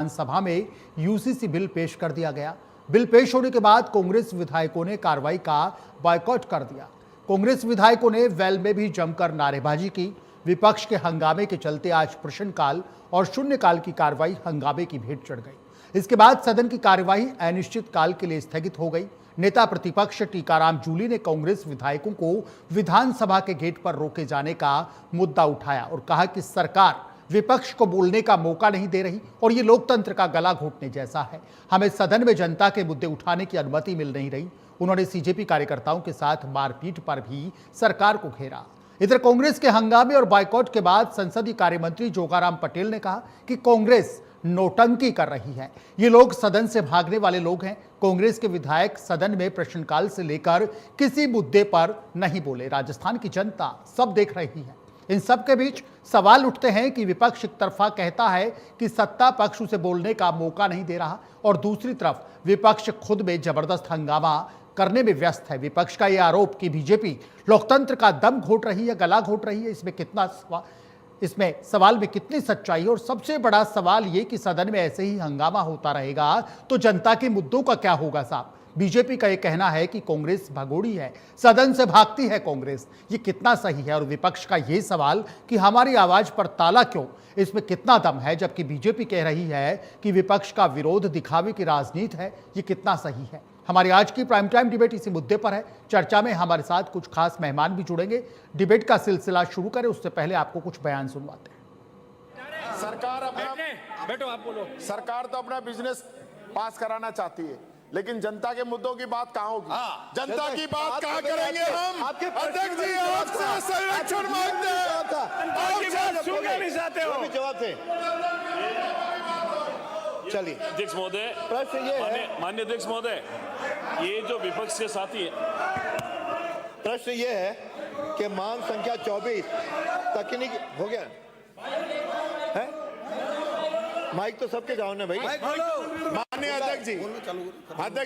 विधानसभा में UCC bill पेश कर दिया गया। बिल पेश होने के बाद कांग्रेस विधायकों ने कार्रवाई का बॉयकॉट कर दिया। कांग्रेस विधायकों ने वेल में भी जमकर नारेबाजी की। विपक्ष के हंगामे के चलते आज प्रश्नकाल और शून्यकाल की कार्रवाई हंगामे की भेंट चढ़ गई। इसके बाद सदन की कार्यवाही अनिश्चित काल के लिए स्थगित हो गई। नेता प्रतिपक्ष टीकाराम जूली ने कांग्रेस विधायकों को विधानसभा के गेट पर रोके जाने का मुद्दा उठाया और कहा कि सरकार विपक्ष को बोलने का मौका नहीं दे रही और ये लोकतंत्र का गला घोटने जैसा है। हमें सदन में जनता के मुद्दे उठाने की अनुमति मिल नहीं रही। उन्होंने सीजेपी कार्यकर्ताओं के साथ मारपीट पर भी सरकार को घेरा। इधर कांग्रेस के हंगामे और बायकॉट के बाद संसदीय कार्य मंत्री जोगाराम पटेल ने कहा कि कांग्रेस नौटंकी कर रही है। ये लोग सदन से भागने वाले लोग हैं। कांग्रेस के विधायक सदन में प्रश्नकाल से लेकर किसी मुद्दे पर नहीं बोले। राजस्थान की जनता सब देख रही है। इन सब के बीच सवाल उठते हैं कि विपक्ष एक तरफा कहता है कि सत्ता पक्ष उसे बोलने का मौका नहीं दे रहा और दूसरी तरफ विपक्ष खुद में जबरदस्त हंगामा करने में व्यस्त है। विपक्ष का यह आरोप कि बीजेपी लोकतंत्र का दम घोट रही है, गला घोट रही है, इसमें सवाल में कितनी सच्चाई है। और सबसे बड़ा सवाल ये कि सदन में ऐसे ही हंगामा होता रहेगा तो जनता के मुद्दों का क्या होगा साहब। बीजेपी का यह कहना है कि कांग्रेस भगोड़ी है, सदन से भागती है कांग्रेस। ये कितना सही है? और विपक्ष का यह सवाल कि हमारी आवाज पर ताला क्यों, इसमें कितना दम है? जबकि बीजेपी कह रही है कि विपक्ष का विरोध दिखावे की राजनीति है। ये कितना सही है? हमारी आज की प्राइम टाइम डिबेट इसी मुद्दे पर है। चर्चा में हमारे साथ कुछ खास मेहमान भी जुड़ेंगे। डिबेट का सिलसिला शुरू करें उससे पहले आपको कुछ बयान सुनवाते हैं। सरकार तो अपना बिजनेस पास कराना चाहती है, लेकिन जनता के मुद्दों की बात कहाँ होगी? जनता की बात कहाँ करेंगे हम? अध्यक्ष जी आपसे संरक्षण मांगते हैं। सुनना नहीं चाहते हो? जवाब दें। चलिए अध्यक्ष महोदय, प्रश्न ये है, माननीय अध्यक्ष महोदय, ये जो विपक्ष के साथी प्रश्न ये है कि मांग संख्या 24 तकनीक हो गया है। माइक तो सबके गाँव ने भाई। माननीय अध्यक्ष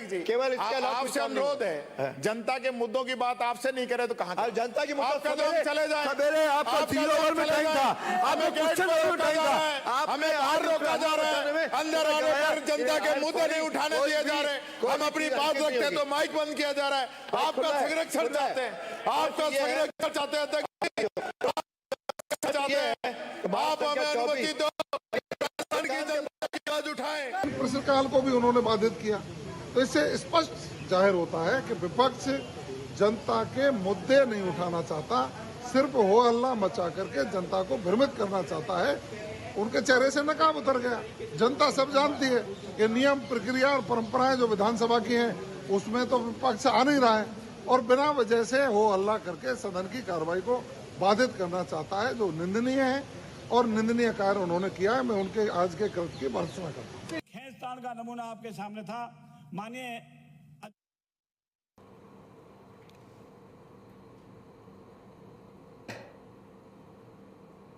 जी केवल इसके अलावा आपसे अनुरोध है, जनता के मुद्दों की बात आपसे नहीं करे तो कहाँ? जनता की आपका तो हम चले जाए। सवेरे आपका 0 ओवर में टाइम था, हमें गेट पर रोका जा रहा है, हमें बाहर रोका जा रहा है, अंदर आने पर जनता के मुद्दे नहीं उठाने दिए जा रहे। हम अपनी बात रखते हैं तो माइक बंद किया जा रहा है। आपका संरक्षण चाहते हैं, आपका संरक्षण चाहते हैं, आप हमें अनुमति दो। प्रश्नकाल को भी उन्होंने बाधित किया। तो इससे स्पष्ट जाहिर होता है कि विपक्ष जनता के मुद्दे नहीं उठाना चाहता, सिर्फ हो हल्ला मचा करके जनता को भ्रमित करना चाहता है। उनके चेहरे से नकाब उतर गया। जनता सब जानती है कि नियम, प्रक्रिया और परंपराएं जो विधानसभा की हैं उसमें तो विपक्ष आ नहीं रहा है और बिना वजह से हो हल्ला करके सदन की कार्रवाई को बाधित करना चाहता है, जो निंदनीय है और निंदनीय कार्य उन्होंने किया है। मैं उनके आज के कृत्य की भर्त्सना करता हूँ। खींचतान का नमूना आपके सामने था। मानिए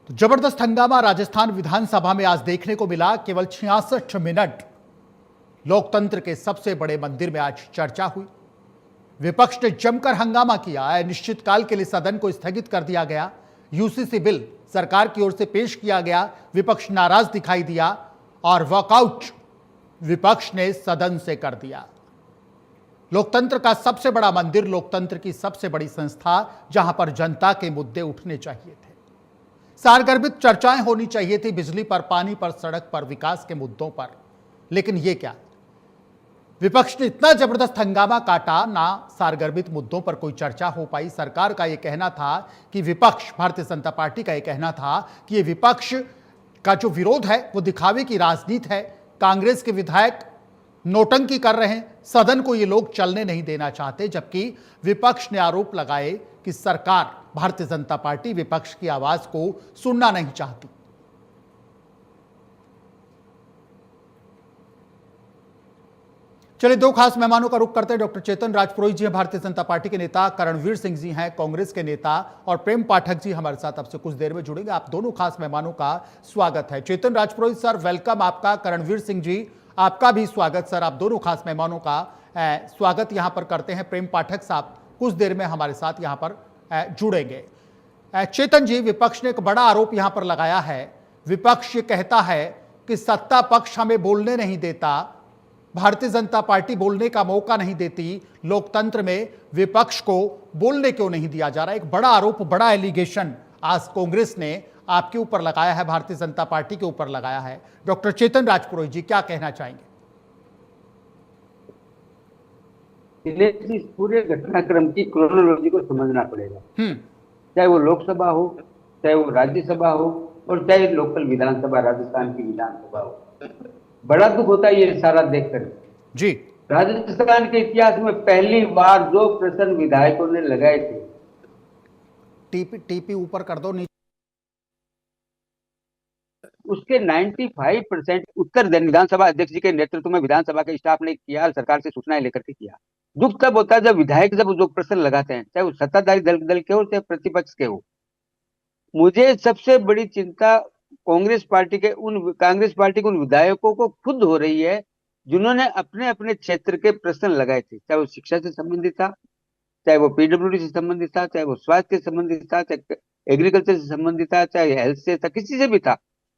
तो जबरदस्त हंगामा राजस्थान विधानसभा में आज देखने को मिला। केवल 66 मिनट लोकतंत्र के सबसे बड़े मंदिर में आज चर्चा हुई। विपक्ष ने जमकर हंगामा किया। अनिश्चितकाल के लिए सदन को स्थगित कर दिया गया। यूसीसी बिल सरकार की ओर से पेश किया गया। विपक्ष नाराज दिखाई दिया और वॉकआउट विपक्ष ने सदन से कर दिया। लोकतंत्र का सबसे बड़ा मंदिर, लोकतंत्र की सबसे बड़ी संस्था, जहां पर जनता के मुद्दे उठने चाहिए थे, सारगर्भित चर्चाएं होनी चाहिए थी, बिजली पर, पानी पर, सड़क पर, विकास के मुद्दों पर। लेकिन यह क्या, विपक्ष ने इतना जबरदस्त हंगामा काटा, ना सारगर्भित मुद्दों पर कोई चर्चा हो पाई। सरकार का यह कहना था कि विपक्ष, भारतीय जनता पार्टी का यह कहना था कि यह विपक्ष का जो विरोध है वो दिखावे की राजनीति है। कांग्रेस के विधायक नौटंकी कर रहे हैं, सदन को ये लोग चलने नहीं देना चाहते। जबकि विपक्ष ने आरोप लगाए कि सरकार, भारतीय जनता पार्टी विपक्ष की आवाज को सुनना नहीं चाहती। चलिए दो खास मेहमानों का रुख करते हैं। डॉक्टर चेतन राजपुरोहित जी हैं, भारतीय जनता पार्टी के नेता, करणवीर सिंह जी हैं, कांग्रेस के नेता, और प्रेम पाठक जी हमारे साथ अब से कुछ देर में जुड़ेंगे। आप दोनों खास मेहमानों का स्वागत है। चेतन राजपुरोहित सर, वेलकम आपका। करणवीर सिंह जी, आपका भी स्वागत सर। आप दोनों खास मेहमानों का स्वागत यहां पर करते हैं। प्रेम पाठक साहब कुछ देर में हमारे साथ यहां पर जुड़ेंगे। चेतन जी, विपक्ष ने एक बड़ा आरोप यहां पर लगाया है। विपक्ष ये कहता है कि सत्ता पक्ष हमें बोलने नहीं देता, भारतीय जनता पार्टी बोलने का मौका नहीं देती, लोकतंत्र में विपक्ष को बोलने क्यों नहीं दिया जा रहा। एक बड़ा आरोप, बड़ा एलिगेशन आज कांग्रेस ने आपके ऊपर लगाया है, भारतीय जनता पार्टी के ऊपर लगाया है। डॉक्टर चेतन राजपुरोहित जी क्या कहना चाहेंगे? इस पूरे घटनाक्रम की क्रोनोलॉजी को समझना पड़ेगा, चाहे वो लोकसभा हो, चाहे वो राज्यसभा हो, और चाहे लोकल विधानसभा, राजस्थान की विधानसभा हो। बड़ा दुख होता है ये सारा देखकर जी। राजस्थान के इतिहास में पहली बार जो प्रश्न विधायकों ने लगाए थे, टीपी ऊपर कर दो, नीचे, उसके 95% उत्तर देने विधानसभा अध्यक्ष जी के नेतृत्व में विधानसभा के स्टाफ ने किया, सरकार से सूचनाएं लेकर के किया। दुख तब होता है जब विधायक जब जो प्रश्न लगाते हैं, चाहे वो सत्ताधारी दल के हो, चाहे प्रतिपक्ष के हो। मुझे सबसे बड़ी चिंता कांग्रेस पार्टी के उन विधायकों को खुद हो रही है जिन्होंने अपने अपने क्षेत्र के प्रश्न लगाए थे, चाहे वो शिक्षा से संबंधित था, चाहे वो पीडब्ल्यूडी से संबंधित था, चाहे वो स्वास्थ्य से संबंधित था, चाहे एग्रीकल्चर से संबंधित था, चाहे हेल्थ से था, किसी से भी था।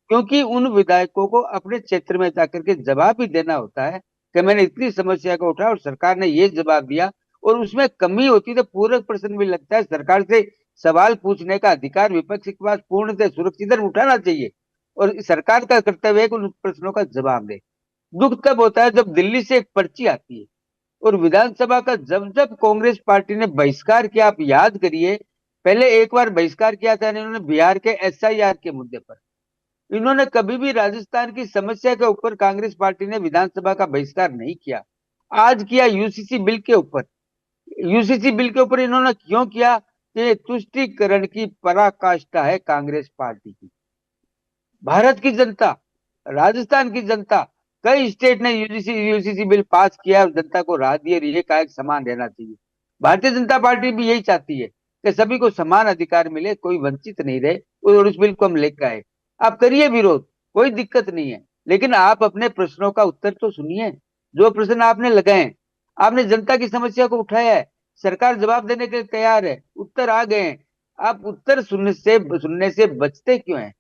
क्योंकि उन विधायकों को अपने क्षेत्र में जाकर के जवाब भी देना होता है कि मैंने इतनी समस्या को उठाया और सरकार ने ये जवाब दिया, और उसमें कमी होती तो पूरक प्रश्न भी लगता है। सरकार से सवाल पूछने का अधिकार विपक्ष के पास पूर्णतः सुरक्षित उठाना चाहिए, और सरकार का कर्तव्य है कि उन प्रश्नों का जवाब दे। दुख तब होता है जब दिल्ली से एक पर्ची आती है और विधानसभा का जब जब कांग्रेस पार्टी ने बहिष्कार किया, आप याद करिए, पहले एक बार बहिष्कार किया था इन्होंने बिहार के SIR के मुद्दे पर। इन्होंने कभी भी राजस्थान की समस्या के ऊपर कांग्रेस पार्टी ने विधानसभा का बहिष्कार नहीं किया। आज किया यूसीसी बिल के ऊपर। यूसीसी बिल के ऊपर इन्होंने क्यों किया? कि तुष्टीकरण की पराकाष्ठा है कांग्रेस पार्टी की। भारत की जनता, राजस्थान की जनता, कई स्टेट ने यूसीसी बिल पास किया और जनता को राहत दी, ये का एक समान रहना चाहिए। भारतीय जनता पार्टी भी यही चाहती है कि सभी को समान अधिकार मिले, कोई वंचित नहीं रहे, और उस बिल को हम लेकर आए। आप करिए विरोध, कोई दिक्कत नहीं है, लेकिन आप अपने प्रश्नों का उत्तर तो सुनिए। जो प्रश्न आपने लगाए, आपने जनता की समस्या को उठाया है, सरकार जवाब देने के लिए तैयार है, उत्तर आ गए हैं। आप उत्तर सुनने से बचते क्यों हैं,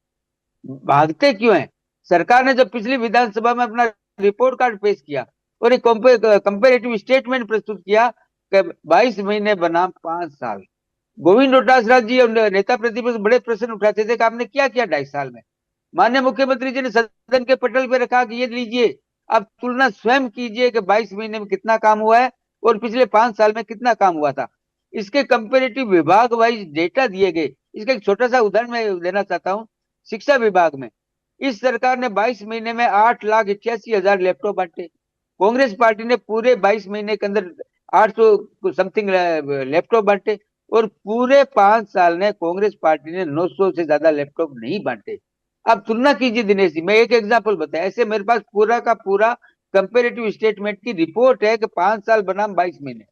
भागते क्यों हैं? सरकार ने जब पिछली विधानसभा में अपना रिपोर्ट कार्ड पेश किया और एक कंपेरेटिव स्टेटमेंट प्रस्तुत किया कि 22 महीने बनाम 5 साल, गोविंद डोटासरा जी और नेता प्रतिपक्ष बड़े प्रश्न उठाते थे कि आपने क्या किया 2.5 साल में। माननीय मुख्यमंत्री जी ने सदन के पटल पे रखा कि ये लीजिए, आप तुलना स्वयं कीजिए कि 22 महीने में कितना काम हुआ है और पिछले 5 साल में कितना काम हुआ था। इसके कंपेरेटिव विभाग वाइज डेटा दिए गए। इसका एक छोटा सा उदाहरण मैं देना चाहता हूँ। शिक्षा विभाग में इस सरकार ने 22 महीने में 8,88,000 लैपटॉप बांटे। कांग्रेस पार्टी ने पूरे 22 महीने के अंदर 800 समथिंग लैपटॉप बांटे, और पूरे 5 साल में कांग्रेस पार्टी ने 900 से ज्यादा लैपटॉप नहीं बांटे। अब तुलना कीजिए दिनेश जी, मैं एक एग्जांपल बताया, ऐसे मेरे पास पूरा का पूरा कंपेरेटिव स्टेटमेंट की रिपोर्ट है कि 5 साल बनाम 22 महीने।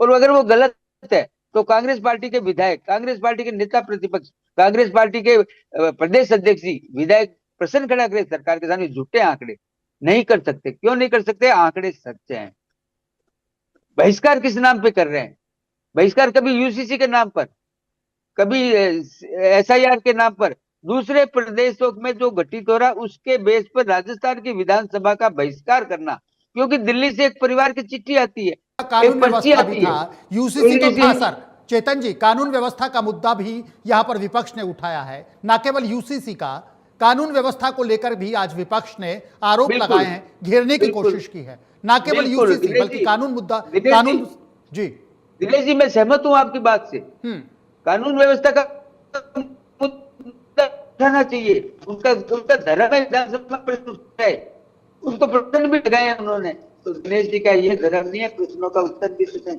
और अगर वो गलत है तो कांग्रेस पार्टी के विधायक, कांग्रेस पार्टी के नेता प्रतिपक्ष, कांग्रेस पार्टी के प्रदेश अध्यक्ष जी, विधायक प्रश्न खड़ा करें सरकार के सामने। झूठे आंकड़े नहीं कर सकते। क्यों नहीं कर सकते? आंकड़े सच्चे हैं। बहिष्कार किस नाम पे कर रहे हैं? बहिष्कार कभी यूसीसी के नाम पर, कभी SIR के नाम पर। दूसरे प्रदेशों में जो घटित हो रहा है उसके बेस पर राजस्थान की विधानसभा का बहिष्कार करना, क्योंकि दिल्ली से एक परिवार की चिट्ठी आती है, कानून व्यवस्था भी था, यूसीसी तो था सर। चेतन जी, कानून व्यवस्था का मुद्दा भी यहां पर विपक्ष ने उठाया है, न केवल यूसीसी का, कानून व्यवस्था को लेकर भी आज विपक्ष ने आरोप लगाए हैं, घेरने की कोशिश की है। न केवल यूसीसी बल्कि कानून मुद्दा, कानून। जी दिनेश जी, मैं सहमत हूं आपकी बात से। कानून व्यवस्था का मुद्दा उठाना चाहिए। उनका धर्म है विधानसभा प्रश्न उठाए, उसको प्रश्न भी लगाए हैं उन्होंने। तो दिनेश जी का ये धर्म नहीं है, प्रश्नों का उत्तर भी दें।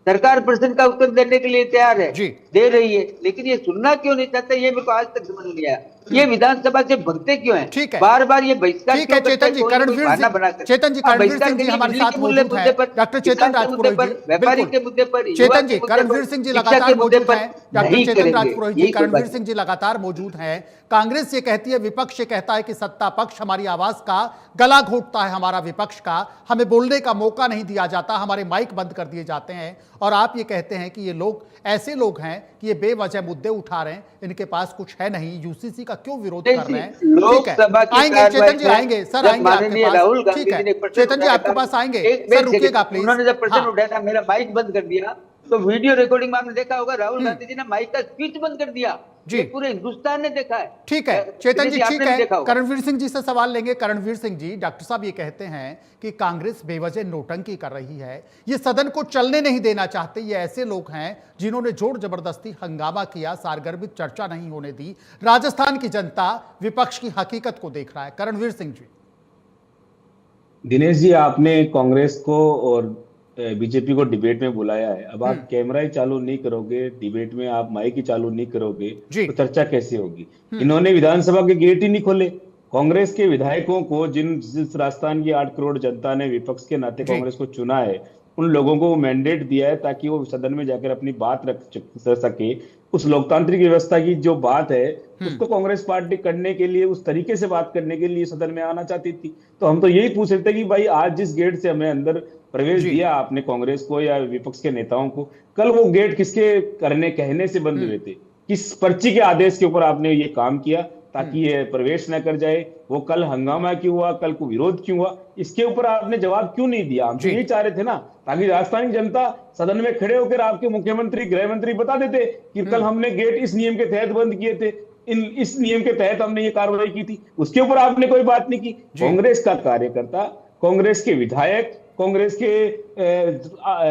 सरकार प्रश्न का उत्तर देने के लिए तैयार है, दे रही है, लेकिन ये सुनना क्यों नहीं चाहते, ये मेरे को आज तक समझ नहीं आया। ये विधानसभा से भगते क्यों हैं? ठीक है, बार बार ये बहिष्कार। ठीक है चेतन जी, करणवीर सिंह जी हमारे साथ मौजूद हैं। डॉक्टर चेतन राजपुरोहित जी, व्यापारी के मुद्दे पर, चेतन जी, करणवीर सिंह जी लगातार मौजूद हैं। डॉक्टर चेतन राजपुरोहित जी, करणवीर सिंह जी लगातार मौजूद हैं। कांग्रेस ये कहती है, विपक्ष ये कहता है कि सत्ता पक्ष हमारी आवाज का गला घोटता है, हमारा विपक्ष का, हमें बोलने का मौका नहीं दिया जाता, हमारे माइक बंद कर दिए जाते हैं। और आप ये कहते हैं कि ये लोग ऐसे लोग हैं कि ये बेवजह मुद्दे उठा रहे हैं, इनके पास कुछ है नहीं, यूसीसी का क्यों विरोध कर रहे हैं? ठीक है, लोकसभा की आएंगे चेतन जी, कार्यवाही आएंगे सर, जब आएंगे आपके माननीय पास। राहुल ठीक गांधी है, जी ने प्रश्न चेतन जी उठाया आपके था, पास आएंगे एक सर, मिनट रुकिएगा सेकंड, प्लीज। उन्होंने जब प्रश्न हाँ, उठाया था, मेरा माइक बंद कर दिया, तो वीडियो रिकॉर्डिंग में आपने देखा होगा, राहुल गांधी जी ने माइक का स्विच बंद कर दिया। जी। ये पूरे हिंदुस्तान ने देखा है। ठीक है चेतन दिनेश जी, आपने ठीक भी है, देखा होगा। करणवीर सिंह जी से सवाल लेंगे। करणवीर सिंह जी, डॉक्टर साहब ये कहते हैं कि कांग्रेस बेवजह नोटंकी कर रही है, ये सदन को चलने नहीं देना चाहते, ये ऐसे लोग हैं जिन्होंने जोर जबरदस्ती हंगामा किया, सारगर्भित चर्चा नहीं होने दी। राजस्थान की जनता विपक्ष की हकीकत को देख रहा है। करणवीर सिंह जी। दिनेश जी, आपने कांग्रेस को और बीजेपी को डिबेट में बुलाया है। अब आप कैमरा ही चालू नहीं करोगे, डिबेट में आप माइक ही चालू नहीं करोगे, जी। तो चर्चा कैसे होगी? इन्होंने विधानसभा के गेट ही नहीं खोले। कांग्रेस के विधायकों को, जिस राजस्थान की 8 करोड़ जनता ने विपक्ष के नाते जी। कांग्रेस को चुना है, उन लोगों को मैंडेट दिया है ताकि वो सदन में जाकर अपनी बात रख सके। उस लोकतांत्रिक व्यवस्था की जो बात है उसको कांग्रेस पार्टी करने के लिए, उस तरीके से बात करने के लिए सदन में आना चाहती थी। तो हम तो यही पूछ रहे थे कि भाई, आज जिस गेट से हमें अंदर प्रवेश दिया आपने कांग्रेस को या विपक्ष के नेताओं को, कल वो गेट किसके कहने से बंद हुए थे? किस पर्ची के आदेश के ऊपर आपने ये काम किया ताकि ये प्रवेश न कर जाए? वो कल हंगामा क्यों हुआ, कल को विरोध क्यों हुआ, इसके ऊपर आपने जवाब क्यों नहीं दिया? हम तो यही चाह रहे थे ना, ताकि राजस्थान की जनता सदन में खड़े होकर आपके मुख्यमंत्री, गृह मंत्री बता देते कि कल हमने गेट इस नियम के तहत बंद किए थे, इस नियम के तहत हमने ये कार्रवाई की थी। उसके ऊपर आपने कोई बात नहीं की। कांग्रेस का कार्यकर्ता, कांग्रेस के विधायक, कांग्रेस के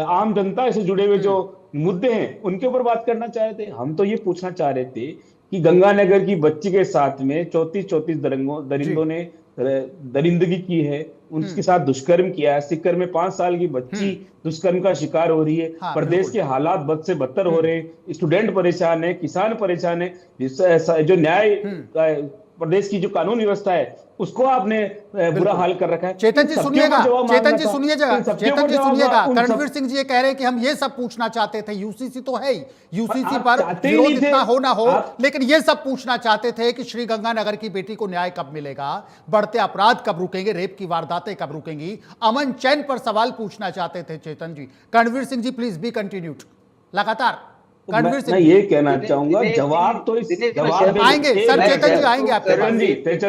आम जनता से जुड़े हुए जो मुद्दे हैं उनके ऊपर बात करना चाह रहे थे। हम तो ये पूछना चाह रहे थे कि गंगानगर की बच्ची के साथ में 34 दरिंदों ने दरिंदगी की है, उनके साथ दुष्कर्म किया है। सिक्कर में 5 साल की बच्ची दुष्कर्म का शिकार हो रही है। हाँ, प्रदेश के हालात बद से बदतर हो रहे हैं, स्टूडेंट परेशान है, किसान परेशान है। जो न्याय प्रदेश की जो कानून व्यवस्था है उसको आपने बुरा हाल कर रखा है। चेतन जी सुनिएगा, चेतन जी सुनिएगा, चेतन जी सुनिएगा। करणवीर सिंह जी ये कह रहे हैं कि हम ये सब पूछना चाहते थे, यूसीसी तो है ही, यूसीसी पर विरोध इतना हो ना हो, लेकिन ये सब पूछना चाहते थे कि श्री गंगानगर की बेटी को न्याय कब मिलेगा, बढ़ते अपराध कब रुकेंगे, रेप की वारदातें कब रुकेंगी, अमन चैन पर सवाल पूछना चाहते थे चेतन जी। Karanvir Singh ji please be continued. लगातार मैं ये कहना चाहूंगा, जवाब तो जवाब आएंगे सर, चेतन जी आएंगे आपके पास।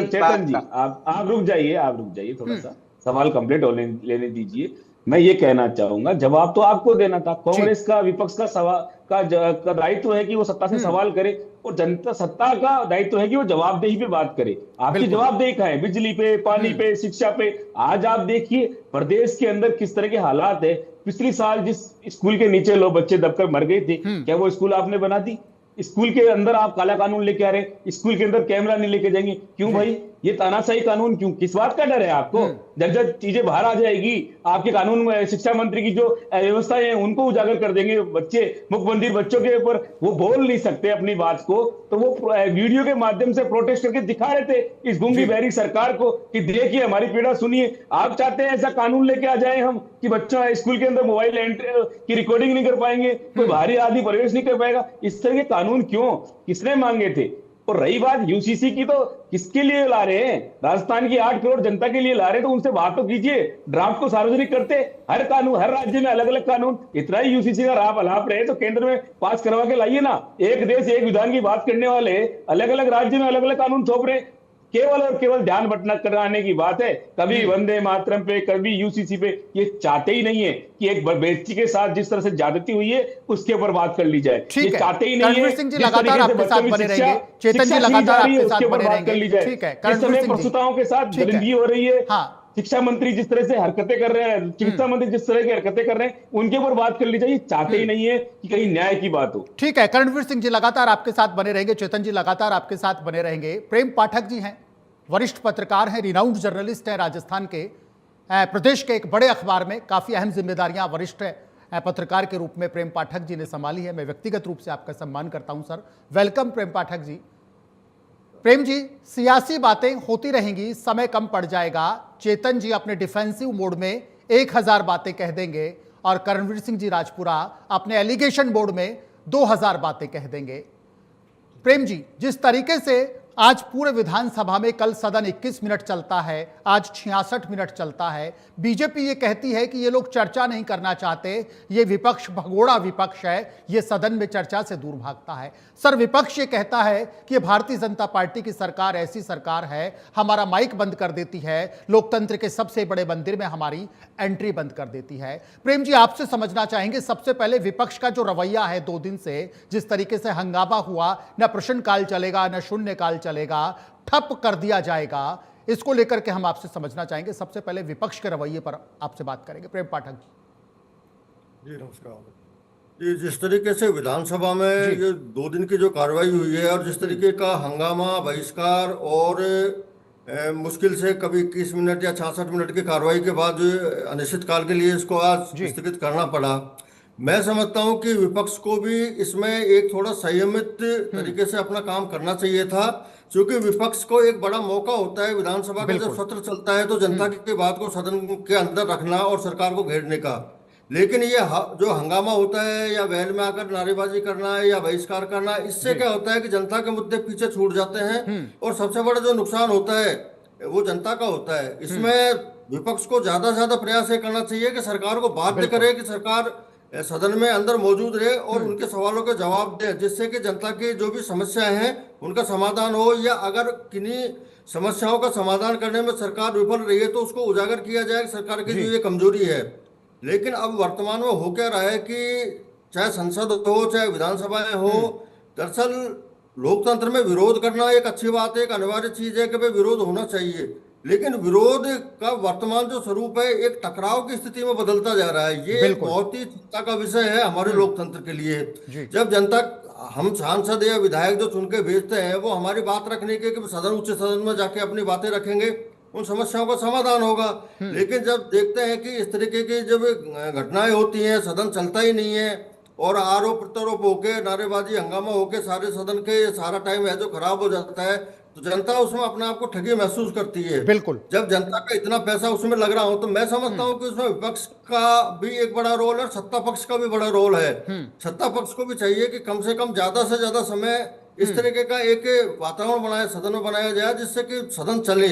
चेतन जी आप रुक जाइए थोड़ा सा, सवाल कंप्लीट लेने दीजिए। मैं ये कहना चाहूंगा, जवाब तो आपको देना था। कांग्रेस का, विपक्ष का सवाल का दायित्व है कि वो सत्ता से सवाल करे, और जनता सत्ता का दायित्व है कि वो जवाबदेही पे बात करे। आपकी जवाबदेही कहाँ है? बिजली पे, पानी पे, शिक्षा पे। आज आप देखिए प्रदेश के अंदर किस तरह के हालात है। पिछली साल जिस स्कूल के नीचे लोग बच्चे दबकर मर गए थे, क्या वो स्कूल आपने बना दी? स्कूल के अंदर आप काला कानून लेके आ रहे हैं, स्कूल के अंदर कैमरा नहीं लेके जाएंगे, क्यों भाई? ये तानाशाही कानून क्यों? किस बात का डर है आपको? जब चीजें बाहर आ जाएगी, आपके कानून में शिक्षा मंत्री की जो व्यवस्थाएं हैं उनको उजागर कर देंगे। बच्चे, मुख्यमंत्री बच्चों के ऊपर वो बोल नहीं सकते अपनी बात को, तो वो वीडियो के माध्यम से प्रोटेस्ट करके दिखा रहे थे इस गूंगी बहरी सरकार को कि देखिए हमारी पीड़ा सुनिए। आप चाहते हैं ऐसा कानून लेके आ जाए हम कि बच्चों स्कूल के अंदर मोबाइल की रिकॉर्डिंग नहीं कर पाएंगे, कोई बाहरी आदमी प्रवेश नहीं कर पाएगा? इस तरह के कानून क्यों, किसने मांगे थे? और रही बात यूसीसी की, तो किसके लिए ला रहे हैं? राजस्थान की 8 करोड़ जनता के लिए ला रहे हैं, तो उनसे बात तो कीजिए। ड्राफ्ट को सार्वजनिक करते, हर कानून, हर राज्य में अलग अलग कानून। इतना ही यूसीसी का राप अलाप रहे तो केंद्र में पास करवा के लाइए ना। एक देश एक विधान की बात करने वाले अलग अलग राज्य में अलग अलग कानून थोप रहे, केवल और केवल ध्यान भटना कराने की बात है। कभी वंदे मातरम पे, कभी यूसीसी पे। ये चाहते ही नहीं है कि एक बेटी के साथ जिस तरह से ज्यादती हुई है उसके ऊपर बात कर ली जाए। ये चाहते ही नहीं है। करणवीर सिंह जी लगातार आपके साथ बने रहेंगे, चेतन जी लगातार आपके साथ बने रहेंगे। ठीक है, करणवीर सिंह, प्रसूताओं के साथ दरिंदगी हो रही है। हाँ, शिक्षा मंत्री जिस तरह से हरकतें कर रहे हैं, चिकित्सा मंत्री जिस तरह की हरकतें कर रहे हैं, उनके ऊपर बात कर ली जाए। चाहते ही नहीं है कि कहीं न्याय की बात हो। ठीक है, करणवीर सिंह जी लगातार आपके साथ बने रहेंगे, चेतन जी लगातार आपके साथ बने रहेंगे। प्रेम पाठक जी हैं, वरिष्ठ पत्रकार हैं, रिनाउंड जर्नलिस्ट हैं, राजस्थान के प्रदेश के एक बड़े अखबार में काफी अहम जिम्मेदारियां वरिष्ठ पत्रकार के रूप में प्रेम पाठक जी ने संभाली है। मैं व्यक्तिगत रूप से आपका सम्मान करता हूं सर। वेलकम प्रेम पाठक जी। प्रेम जी, सियासी बातें होती रहेंगी, समय कम पड़ जाएगा। चेतन जी अपने डिफेंसिव मोड में 1000 बातें कह देंगे और करणवीर सिंह जी राजपुरा अपने एलिगेशन मोड में 2000 बातें कह देंगे। प्रेम जी, जिस तरीके से आज पूरे विधानसभा में कल सदन 21 मिनट चलता है, आज 66 मिनट चलता है। बीजेपी ये कहती है कि ये लोग चर्चा नहीं करना चाहते, ये विपक्ष भगोड़ा विपक्ष है, ये सदन में चर्चा से दूर भागता है। सर, विपक्ष ये कहता है कि भारतीय जनता पार्टी की सरकार ऐसी सरकार है, हमारा माइक बंद कर देती है, लोकतंत्र के सबसे बड़े मंदिर में हमारी एंट्री बंद कर देती है। प्रेम जी, आपसे समझना चाहेंगे सबसे पहले विपक्ष का जो रवैया है 2 दिन से, जिस तरीके से हंगामा हुआ, न प्रश्नकाल चलेगा न शून्यकाल चलेगा, ठप कर दिया जाएगा, इसको लेकर के हम आपसे समझना चाहेंगे। सबसे पहले विपक्ष के रवैये पर आपसे बात करेंगे। प्रेम पाठक जी। जी नमस्कार। ये जिस तरीके से विधानसभा में ये 2 दिन की जो कार्रवाई हुई है और जिस तरीके का हंगामा, बहिष्कार और मुश्किल से कभी 21 मिनट या 66 मिनट की कार्रवाई के बाद अनिश्चितकाल के लिए इसको आज स्थगित करना पड़ा, मैं समझता हूं कि विपक्ष को भी इसमें एक थोड़ा संयमित तरीके से अपना काम करना चाहिए था, क्योंकि विपक्ष को एक बड़ा मौका होता है विधानसभा का जब सत्र चलता है तो जनता की बात को सदन के अंदर रखना और सरकार को घेरने का। लेकिन ये जो हंगामा होता है या वैल में आकर नारेबाजी करना है या बहिष्कार करना, इससे क्या होता है कि जनता के मुद्दे पीछे छूट जाते हैं और सबसे बड़ा जो नुकसान होता है वो जनता का होता है। इसमें विपक्ष को ज्यादा से ज्यादा प्रयास ये करना चाहिए कि सरकार को बाध्य करे कि सरकार सदन में अंदर मौजूद रहे और उनके सवालों के जवाब दे, जिससे कि जनता की जो भी समस्याएं हैं उनका समाधान हो, या अगर किन्हीं समस्याओं का समाधान करने में सरकार विफल रही है तो उसको उजागर किया जाए कि सरकार की जो ये कमजोरी है। लेकिन अब वर्तमान में हो क्या रहा है कि चाहे संसद हो चाहे विधानसभाएं हो, दरअसल लोकतंत्र में विरोध करना एक अच्छी बात है, एक अनिवार्य चीज है कि भाई विरोध होना चाहिए, लेकिन विरोध का वर्तमान जो स्वरूप है एक टकराव की स्थिति में बदलता जा रहा है। ये बहुत ही चिंता का विषय है हमारे लोकतंत्र के लिए। जब जनता, हम सांसद या विधायक जो चुन के भेजते हैं वो हमारी बात रखने के कि सदन, उच्च सदन में जाके अपनी बातें रखेंगे, उन समस्याओं का समाधान होगा। लेकिन जब देखते हैं कि इस तरीके की जब घटनाएं होती हैं, सदन चलता ही नहीं है और आरोप प्रत्यारोप होके, नारेबाजी, हंगामा होके सारे सदन के सारा टाइम है जो खराब हो जाता है, तो जनता उसमें अपने आप को ठगी महसूस करती है। बिल्कुल। जब जनता का इतना पैसा उसमें लग रहा हो तो मैं समझता हूं कि उसमें विपक्ष का भी एक बड़ा रोल है और सत्ता पक्ष का भी बड़ा रोल है। सत्ता पक्ष को भी चाहिए कि कम से कम ज्यादा से ज्यादा समय इस तरीके का एक वातावरण बनाया, सदन में बनाया जाए जिससे कि सदन चले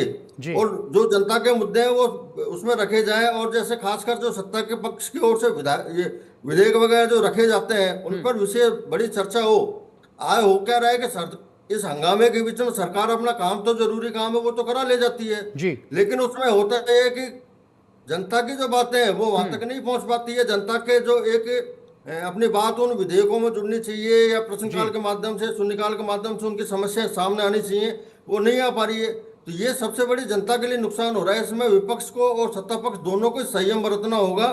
और जो जनता के मुद्दे हैं वो उसमें रखे जाए। और जैसे खासकर जो सत्ता के पक्ष की ओर से विधेयक वगैरह जो रखे जाते हैं उन पर विशेष बड़ी चर्चा हो। हो क्या रहा है कि इस हंगामे के बीच में सरकार अपना काम, तो जरूरी काम है वो तो करा ले जाती है जी, लेकिन उसमें होता है कि जनता की जो बातें हैं वो वहां तक नहीं पहुंच पाती है। जनता के जो एक अपनी बात उन विधेयकों में जुड़नी चाहिए या प्रश्नकाल के माध्यम से, शून्यकाल के माध्यम से उनकी समस्याएं सामने आनी चाहिए, वो नहीं आ पा रही है। तो ये सबसे बड़ी जनता के लिए नुकसान हो रहा है। इसमें विपक्ष को और सत्ता पक्ष दोनों को संयम बरतना होगा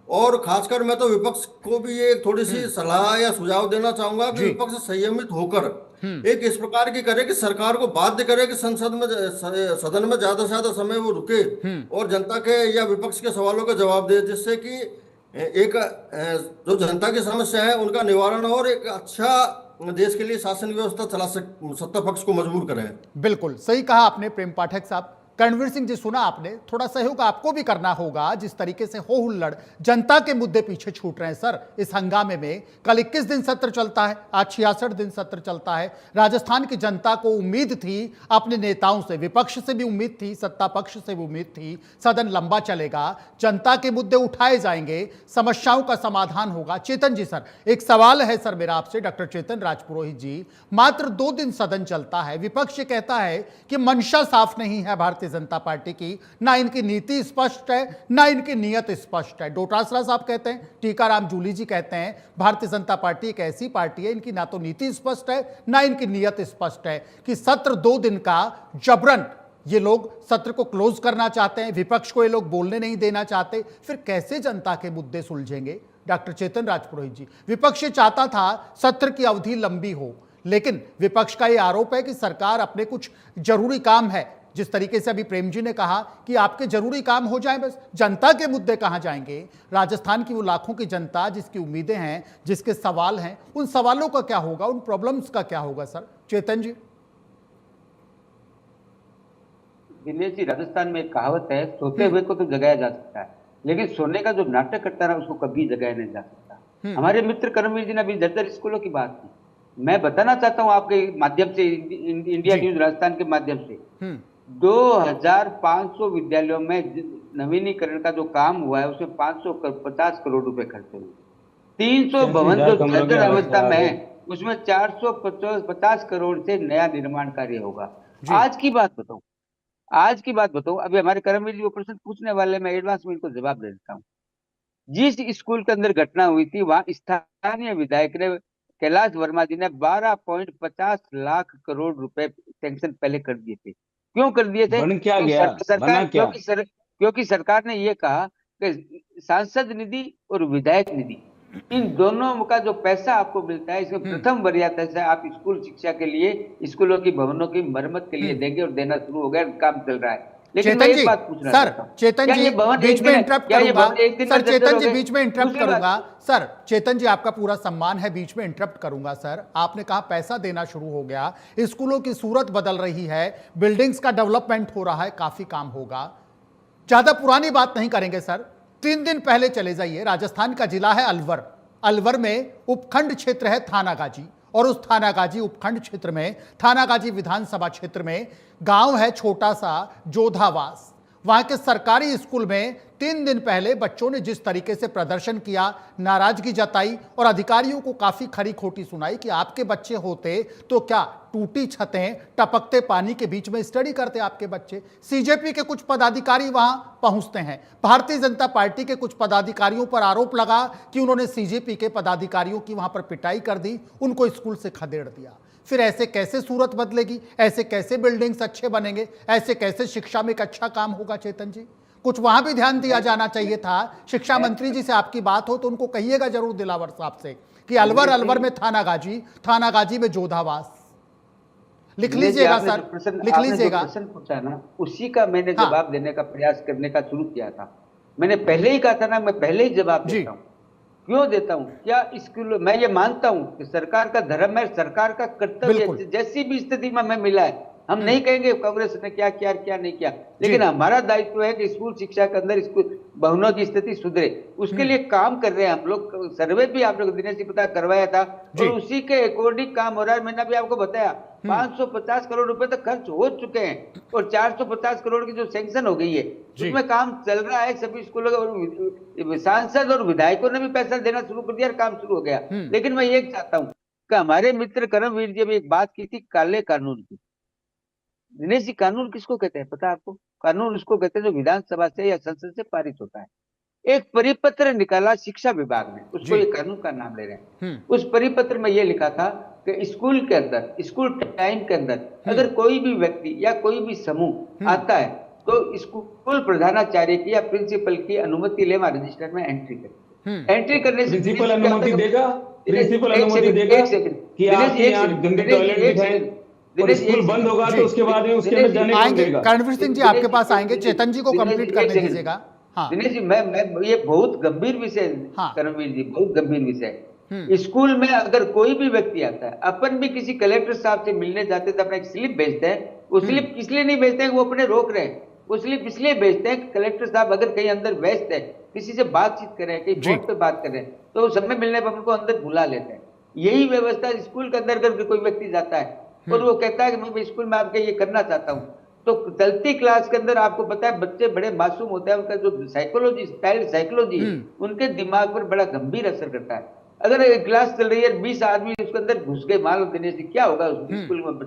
और खासकर मैं तो विपक्ष को भी ये थोड़ी सी सलाह या सुझाव देना चाहूंगा कि विपक्ष संयमित होकर एक इस प्रकार की करे कि सरकार को बाध्य करे कि सदन में ज्यादा से ज्यादा समय वो रुके और जनता के या विपक्ष के सवालों का जवाब दे, जिससे कि एक जो जनता की समस्या है उनका निवारण और एक अच्छा देश के लिए शासन व्यवस्था चला सत्ता पक्ष को मजबूर करें। बिल्कुल सही कहा आपने प्रेम पाठक साहब। करणवीर सिंह जी, सुना आपने, थोड़ा सहयोग आपको भी करना होगा। जिस तरीके से हो हुल्लड़, जनता के मुद्दे पीछे छूट रहे हैं सर इस हंगामे में। कल 21 दिन सत्र चलता है, आज 66 दिन सत्र चलता है। राजस्थान की जनता को उम्मीद थी अपने नेताओं से, विपक्ष से भी उम्मीद थी, सत्ता पक्ष से भी उम्मीद थी, सदन लंबा चलेगा, जनता के मुद्दे उठाए जाएंगे, समस्याओं का समाधान होगा। चेतन जी सर, एक सवाल है सर मेरा आपसे, डॉक्टर चेतन राजपुरोहित जी, मात्र 2 दिन सदन चलता है, विपक्ष ये कहता है कि मंशा साफ नहीं है भारतीय जनता पार्टी की, ना इनकी नीति स्पष्ट है ना इनकी नीयत स्पष्ट है। डोटासरा साहब कहते हैं, टीकाराम जूली जी कहते हैं, भारतीय जनता पार्टी एक ऐसी पार्टी है इनकी ना तो नीति स्पष्ट है ना इनकी नीयत स्पष्ट है, कि सत्र 2 दिन का जबरन ये लोग सत्र को क्लोज करना चाहते हैं, विपक्ष को ये लोग बोलने नहीं देना चाहते, फिर कैसे जनता के मुद्दे सुलझेंगे? डॉक्टर चेतन राजपुरोहित जी, विपक्ष चाहता था सत्र की अवधि लंबी हो, लेकिन विपक्ष का यह आरोप है कि सरकार अपने कुछ जरूरी काम है, जिस तरीके से अभी प्रेम जी ने कहा कि आपके जरूरी काम हो जाएं, बस जनता के मुद्दे कहां जाएंगे? राजस्थान की वो लाखों की जनता जिसकी उम्मीदें हैं, जिसके सवाल हैं, उन सवालों का क्या होगा, उन प्रॉब्लम्स का क्या होगा सर? चेतन जी। दिनेश जी, राजस्थान में एक कहावत है, सोते हुए को तो जगाया जा सकता है, लेकिन सोने का जो नाटक करता रहा उसको कभी जगाया नहीं जा सकता। हमारे मित्र कर्मवीर जी ने अभी जर्जर स्कूलों की बात की, मैं बताना चाहता हूँ आपके माध्यम से, इंडिया न्यूज राजस्थान के माध्यम से, 2500 विद्यालयों में नवीनीकरण का जो काम हुआ है उसमें 550 करोड़ रुपए खर्च हुए। 300 भवन जो जर्जर अवस्था में है उसमें 450 करोड़ से नया निर्माण कार्य होगा। आज की बात बताऊं, अभी हमारे कर्मवीर जी वो प्रश्न पूछने वाले, मैं एडवांस में इनको जवाब दे देता हूँ। जिस स्कूल के अंदर घटना हुई थी वहां स्थानीय विधायक ने, कैलाश वर्मा जी ने 12.50 लाख करोड़ रुपए सैंक्शन पहले कर दिए थे। क्यों कर दिए थे? बन क्या गया? सरकार, क्या? क्योंकि सरकार ने ये कहा कि सांसद निधि और विधायक निधि, इन दोनों का जो पैसा आपको मिलता है इसमें प्रथम वरीयता से आप स्कूल शिक्षा के लिए, स्कूलों की भवनों की मरम्मत के लिए देंगे, और देना शुरू हो गया, काम चल रहा है। लेकिन मैं एक बात पूछना चाहता हूं, चेतन जी बीच में इंटरप्ट करूंगा सर, चेतन जी बीच में इंटरप्ट करूंगा सर, चेतन जी आपका पूरा सम्मान है, बीच में इंटरप्ट करूंगा सर। आपने कहा पैसा देना शुरू हो गया, स्कूलों की सूरत बदल रही है, बिल्डिंग्स का डेवलपमेंट हो रहा है, काफी काम होगा। ज्यादा पुरानी बात नहीं करेंगे सर, 3 दिन पहले चले जाइए, राजस्थान का जिला है अलवर, अलवर में उपखंड क्षेत्र है थानागाजी, और उस थानागाजी उपखंड क्षेत्र में, थानागाजी विधानसभा क्षेत्र में गांव है छोटा सा जोधावास। वहां के सरकारी स्कूल में 3 दिन पहले बच्चों ने जिस तरीके से प्रदर्शन किया, नाराजगी जताई और अधिकारियों को काफी खरी खोटी सुनाई कि आपके बच्चे होते तो क्या टूटी छतें, टपकते पानी के बीच में स्टडी करते आपके बच्चे। सीजेपी के कुछ पदाधिकारी वहां पहुंचते हैं, भारतीय जनता पार्टी के कुछ पदाधिकारियों पर आरोप लगा कि उन्होंने सीजेपी के पदाधिकारियों की वहां पर पिटाई कर दी, उनको स्कूल से खदेड़ दिया। फिर ऐसे कैसे सूरत बदलेगी, ऐसे कैसे बिल्डिंग्स अच्छे बनेंगे, ऐसे कैसे शिक्षा में एक अच्छा काम होगा। चेतन जी कुछ वहां भी ध्यान दिया जाना चाहिए था। शिक्षा मंत्री जी से आपकी बात हो तो उनको कहिएगा जरूर दिलावर साहब से कि अलवर में थानागाजी में जोधावास। लिख लीजिएगा सर, लिख लीजिएगा। प्रश्न पूछा ना, उसी का मैंने जवाब देने का प्रयास करने का शुरू किया था। मैंने पहले ही कहा था ना, मैं पहले ही जवाब देता हूँ। क्यों देता हूं? क्या स्कूल, मैं ये मानता हूं कि सरकार का धर्म है, सरकार का कर्तव्य, जैसी भी स्थिति में हमें मिला है, हम नहीं कहेंगे कांग्रेस ने क्या किया क्या नहीं किया, लेकिन हमारा दायित्व है कि स्कूल शिक्षा के अंदर स्कूल भवनों की स्थिति सुधरे, उसके लिए काम कर रहे हैं हम लोग। सर्वे भी आप लोग दिनेश जी पता करवाया था और उसी के अकॉर्डिंग काम हो रहा है। मैंने अभी आपको बताया 550 करोड़ रुपए तक खर्च हो चुके हैं और 450 करोड़ की जो सैंक्शन हो गई है उसमें काम चल रहा है। सभी स्कूलों के सांसद और विधायकों ने भी पैसा देना शुरू कर दिया और काम शुरू हो गया। लेकिन मैं ये चाहता हूँ कि हमारे मित्र कर्मवीर जी भी एक बात की थी काले कानून की। दिनेश जी, कानून किसको कहते हैं पता है आपको? कानून उसको कहते हैं जो विधानसभा से या संसद से पारित होता है। एक परिपत्र निकाला शिक्षा विभाग ने, उसको ये कानून का नाम ले रहे हैं। उस परिपत्र में ये लिखा था कि स्कूल के अंदर, स्कूल टाइम के अंदर अगर कोई भी व्यक्ति या कोई भी समूह आता है तो स्कूल प्रधानाचार्य की या प्रिंसिपल की अनुमति ले रजिस्टर में एंट्री करे। एंट्री करने से प्रिंसिपल अनुमति देगा, प्रिंसिपल अनुमति देगा कि आपके यहाँ गंदे टॉयलेट दिखाएं और स्कूल बंद होगा तो उसके बाद में उसके अंदर जाने को देगा। कर्णवीर सिंह जी आपके पास आएंगे, चेतन जी को कंप्लीट करने दीजिएगा। हाँ दिनेश जी, मैं ये बहुत गंभीर विषय है कर्णवीर जी, बहुत गंभीर विषय है। स्कूल में अगर कोई भी व्यक्ति आता है, अपन भी किसी कलेक्टर साहब से मिलने जाते तो अपना एक स्लिप भेजते हैं। वो स्लिप इसलिए नहीं भेजते हैं वो अपने रोक रहे हैं, वो स्लिप इसलिए भेजते हैं कलेक्टर साहब अगर कहीं अंदर व्यस्त है, किसी से बातचीत कर रहे हैं, कहीं फोन पे बात कर रहे हैं तो समय मिलने पर उनको अंदर बुला लेते हैं। यही व्यवस्था स्कूल के अंदर अगर कोई व्यक्ति जाता है और वो कहता है कि मैं स्कूल में आपके ये करना चाहता हूँ, तो चलती क्लास के अंदर आपको पता है बच्चे बड़े मासूम होते हैं, उनका जो साइकोलॉजी, चाइल्ड साइकोलॉजी उनके दिमाग पर बड़ा गंभीर असर करता है। अगर एक क्लास चल रही है 20 आदमी उसके अंदर घुस गए, मान लो दिनेश जी, क्या होगा उस स्कूल में?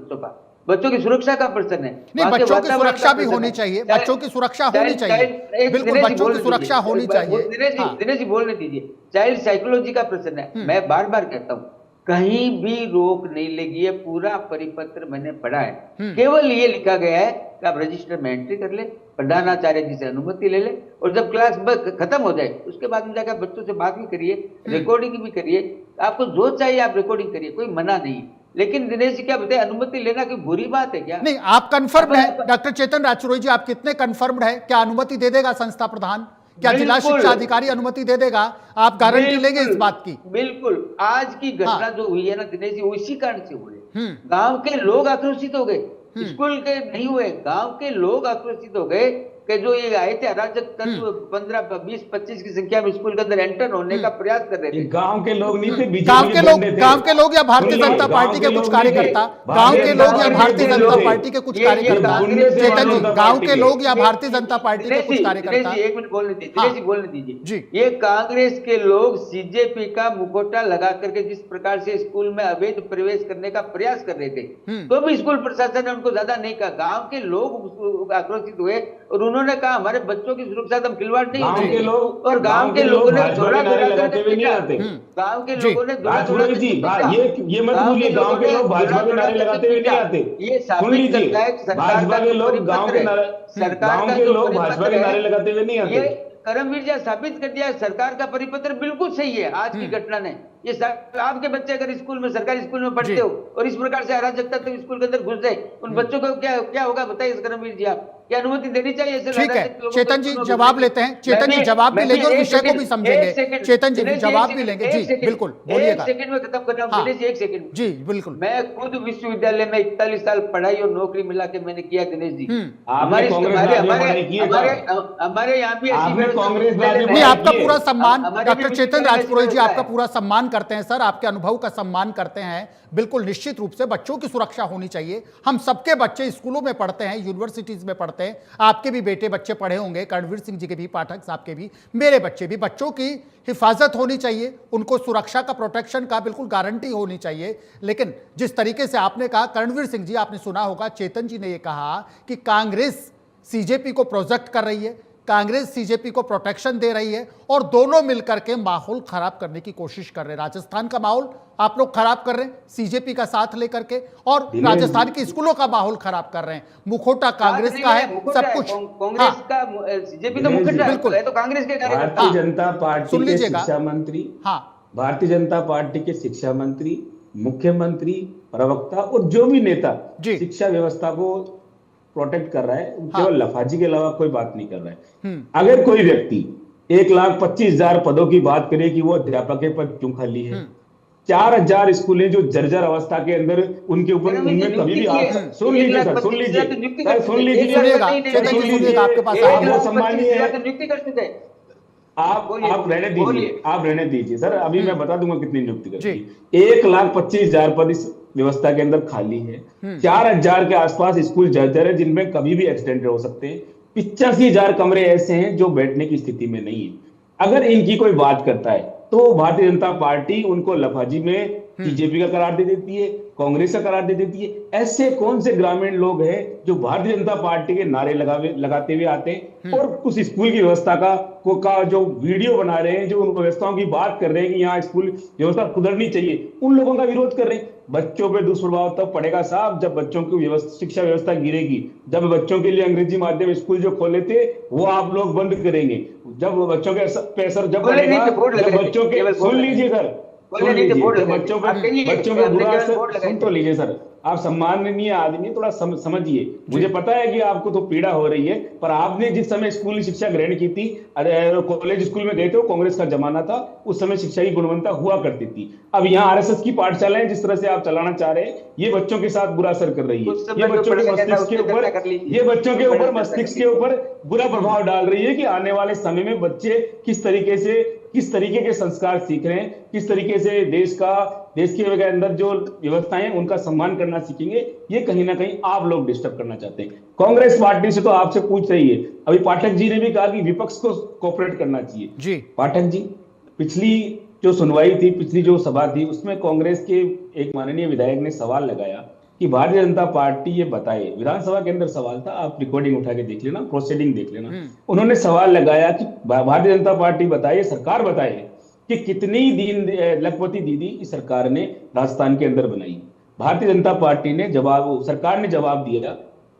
बच्चों की सुरक्षा का प्रश्न है। नहीं, बच्चों की सुरक्षा भी होनी चाहिए, बच्चों की सुरक्षा होनी चाहिए, बिल्कुल बच्चों की सुरक्षा होनी चाहिए। दिनेश जी बोलने दीजिए, चाइल्ड साइकोलॉजी का प्रश्न है। मैं बार बार कहता हूँ कहीं भी रोक नहीं लगी है, पूरा परिपत्र मैंने पढ़ा है। केवल ये लिखा गया है कि आप रजिस्टर में एंट्री कर ले, प्रधानाचार्य जी से अनुमति ले ले और जब क्लास खत्म हो जाए उसके बाद में जाकर बच्चों से बात भी करिए, रिकॉर्डिंग भी करिए, आपको जो चाहिए आप रिकॉर्डिंग करिए, कोई मना नहीं। लेकिन दिनेश जी क्या बताए, अनुमति लेना कोई बुरी बात है क्या? नहीं, आप कंफर्म है डॉक्टर चेतन राजचुरोई जी, आप कितने कंफर्म है? क्या अनुमति दे देगा संस्था प्रधान? क्या जिला शिक्षा अधिकारी अनुमति दे देगा? आप गारंटी लेंगे इस बात की? बिल्कुल। आज की घटना जो हुई है ना दिनेश जी, उसी कारण से हुई। गांव के लोग आक्रोशित हो गए, स्कूल के नहीं हुए, गांव के लोग आक्रोशित हो गए कि जो ये आए थे अराजक तत्व 15, 20, 25 की संख्या में स्कूल के अंदर एंटर होने का प्रयास कर रहे थे। गांव के लोग नहीं थे, गांव के लोग या भारतीय जनता पार्टी के कुछ कार्यकर्ता, गांव के लोग या भारतीय जनता पार्टी के कुछ कार्यकर्ता, चेतन जी, गांव के लोग या भारतीय जनता पार्टी के कुछ कार्यकर्ता। एक मिनट बोलने दीजिए, बोलने दीजिए। ये कांग्रेस के लोग सीजेपी का मुखौटा लगा करके जिस प्रकार से स्कूल में अवैध प्रवेश करने का प्रयास कर रहे थे, तो भी स्कूल प्रशासन ने उनको ज्यादा नहीं कहा। गांव के लोग आक्रोशित हुए और उन्होंने कहा हमारे बच्चों की सुरक्षा से हम खिलवाड़ नहीं होंगे। और गांव के लोगों ने धोरा धोरा करके गांव के लोगों ने धोरा धोरा ये मत भूलिए, गांव के लोग भाजपा के नारे लगाते हुए नहीं आते। ये साबित करता है भाजपा के लोग गांव के लोग भाजपा के नारे लगाते हुए नहीं आते। करमवीर जी साबित कर दिया सरकार का परिपत्र बिल्कुल सही है। आज की घटना ने ये आपके बच्चे अगर स्कूल में, सरकारी स्कूल में पढ़ते हो और इस प्रकार से अराजकता तो स्कूल के अंदर घुस जाए, उन बच्चों को क्या होगा बताइए करमवीर जी? आप क्या अनुमति देनी चाहिए? ठीक है, चेतन जी जवाब लेते हैं। चेतन जी जवाब भी लेंगे और विषय को भी समझेंगे। चेतन जी जवाब भी लेंगे। जी बिल्कुल, बोलिएगा। एक सेकंड में खत्म कर रहा हूँ, एक सेकंड। जी बिल्कुल। मैं खुद विश्वविद्यालय में 41 साल पढ़ाई और नौकरी मिला के मैंने किया दिनेश जी। हमारे यहाँ भी नहीं, आपका पूरा सम्मान डॉक्टर चेतन राजपुरोहित जी, आपका पूरा सम्मान करते हैं सर, आपके अनुभव का सम्मान करते हैं। बिल्कुल निश्चित रूप से बच्चों की सुरक्षा होनी चाहिए। हम सबके बच्चे स्कूलों में पढ़ते हैं, यूनिवर्सिटीज में पढ़ते हैं, आपके भी बेटे बच्चे पढ़े होंगे, कर्णवीर सिंह जी के भी, पाठक साहब के भी, मेरे बच्चे भी। बच्चों की हिफाजत होनी चाहिए, उनको सुरक्षा का, प्रोटेक्शन का बिल्कुल गारंटी होनी चाहिए। लेकिन जिस तरीके से आपने कहा, कर्णवीर सिंह जी आपने सुना होगा, चेतन जी ने यह कहा कि कांग्रेस सीजेपी को प्रोजेक्ट कर रही है, कांग्रेस सीजेपी को प्रोटेक्शन दे रही है और दोनों मिलकर के माहौल खराब करने की कोशिश कर रहे हैं। राजस्थान का माहौल आप लोग खराब कर रहे हैं सीजेपी का साथ लेकर के, और राजस्थान के स्कूलों का माहौल खराब कर रहे हैं। मुखौटा कांग्रेस का है, सब कुछ कांग्रेस का, सीजेपी तो मुखौटा बिल्कुल है, तो कांग्रेस के भारतीय जनता पार्टी सुन के लीजिएगा। शिक्षा मंत्री, हाँ, भारतीय जनता पार्टी के शिक्षा मंत्री, मुख्यमंत्री, प्रवक्ता और जो भी नेता शिक्षा व्यवस्था को प्रोटेक्ट कर रहा है, केवल लफाजी के अलावा कोई बात नहीं कर रहा है। अगर कोई व्यक्ति 1,25,000 पदों की बात करे कि वो अध्यापक के पद क्यों खाली है, 4,000 स्कूलें जो जर्जर अवस्था के अंदर उनके ऊपर, उनमें कभी भी सुन लीजिए सर, सुन लीजिए, आपके पास आप रहने दीजिए सर, अभी मैं बता दूंगा कितनी नियुक्ति करनी। 1,25,000 पद इस व्यवस्था के अंदर खाली है। 4,000 के आसपास स्कूल जर्जर है जिनमें कभी भी एक्सीडेंट हो सकते हैं। 85,000 कमरे ऐसे हैं जो बैठने की स्थिति में नहीं है। अगर इनकी कोई बात करता है तो भारतीय जनता पार्टी उनको लफाजी में बीजेपी का करार दे देती है, कांग्रेस का करार दे देती है। ऐसे कौन से ग्रामीण लोग हैं जो भारतीय जनता पार्टी के नारे लगाते हुए आते हैं और उस स्कूल की व्यवस्था का जो वीडियो बना रहे हैं, जो उन व्यवस्थाओं की बात कर रहे हैं कि यहाँ स्कूल व्यवस्था सुधरनी चाहिए, उन लोगों का विरोध कर रहे हैं। बच्चों पे दुष्प्रभाव तब पड़ेगा साहब जब बच्चों की शिक्षा व्यवस्था गिरेगी, जब बच्चों के लिए अंग्रेजी माध्यम स्कूल जो खोले थे वो आप लोग बंद करेंगे, जब बच्चों के पैसर जब बढ़ेगा, जब बच्चों के, सुन लीजिए सर, बच्चों पे बुरा असर, सुन तो लीजिए सर, आप सम्माननीय आदमी, थोड़ा समझिए। मुझे पता है कि आपको तो पीड़ा हो रही है, पर आपने जिस समय स्कूली शिक्षा ग्रहण की थी, कॉलेज स्कूल में गए थे, कांग्रेस का जमाना था, उस समय शिक्षा की गुणवत्ता हुआ करती थी। अब यहाँ आरएसएस की पाठशालाएं जिस तरह से आप चलाना चाह रहे हैं, ये बच्चों के साथ बुरा असर कर रही है। ये बच्चों के मस्तिष्क के ऊपर बुरा प्रभाव डाल रही है कि आने वाले समय में बच्चे किस तरीके के संस्कार सीख रहे हैं, किस तरीके से देश के अंदर जो व्यवस्थाएं हैं उनका सम्मान करना सीखेंगे। ये कहीं ना कहीं आप लोग डिस्टर्ब करना चाहते हैं। कांग्रेस पार्टी से तो आपसे पूछ रही है, अभी पाठक जी ने भी कहा कि विपक्ष को कोऑपरेट करना चाहिए जी। पाठक जी, पिछली जो सुनवाई थी, पिछली जो सभा थी, उसमें कांग्रेस के एक माननीय विधायक ने सवाल लगाया कि भारतीय जनता पार्टी ये बताए, विधानसभा के अंदर सवाल था, आप रिकॉर्डिंग उठा के देख लेना, प्रोसीडिंग देख लेना। उन्होंने सवाल लगाया कि भारतीय जनता पार्टी बताए, सरकार बताए कि कितनी लखपति दीदी इस सरकार ने राजस्थान के अंदर बनाई। भारतीय जनता पार्टी ने सरकार ने जवाब दिया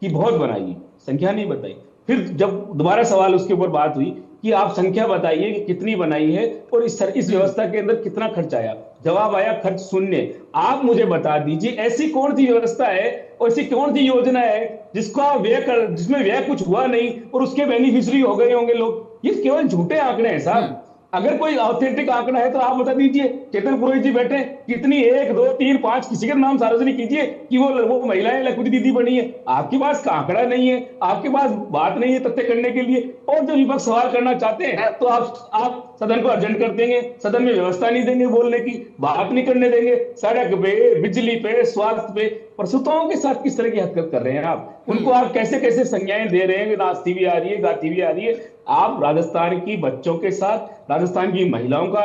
कि बहुत बनाई, संख्या नहीं बताई। फिर जब दोबारा सवाल उसके ऊपर बात हुई कि आप संख्या बताइए कि कितनी बनाई है और इस व्यवस्था के अंदर कितना खर्च आया, जवाब आया खर्च शून्य। आप मुझे बता दीजिए ऐसी कौन सी व्यवस्था है और ऐसी कौन सी योजना है जिसमें व्यय कुछ हुआ नहीं और उसके बेनिफिशियरी हो गए होंगे लोग। ये केवल झूठे आंकड़े हैं साहब, अगर कोई ऑथेंटिक आंकड़ा है तो आप बता दीजिए। चेतन पुरोहित जी बैठे, कितनी 1 2 3 5 किसी का नाम सार्वजनिक कीजिए कि वो महिलाएं लखपति दीदी बनी है। आपके पास आंकड़ा नहीं है, आपके पास बात नहीं है तथ्य करने के लिए। और जो विपक्ष सवाल करना चाहते हैं तो आप सदन को अर्जेंट कर देंगे, सदन में व्यवस्था नहीं देंगे बोलने की, बात नहीं करने देंगे। सड़क पे, बिजली पे, स्वास्थ्य पे प्रसूताओं के साथ किस तरह की हरकत कर रहे हैं आप? उनको आप कैसे कैसे संज्ञाएं दे रहे हैं, नाचती भी आ रही है, गाती भी आ रही है। आप राजस्थान की बच्चों के साथ राजस्थान की महिलाओं का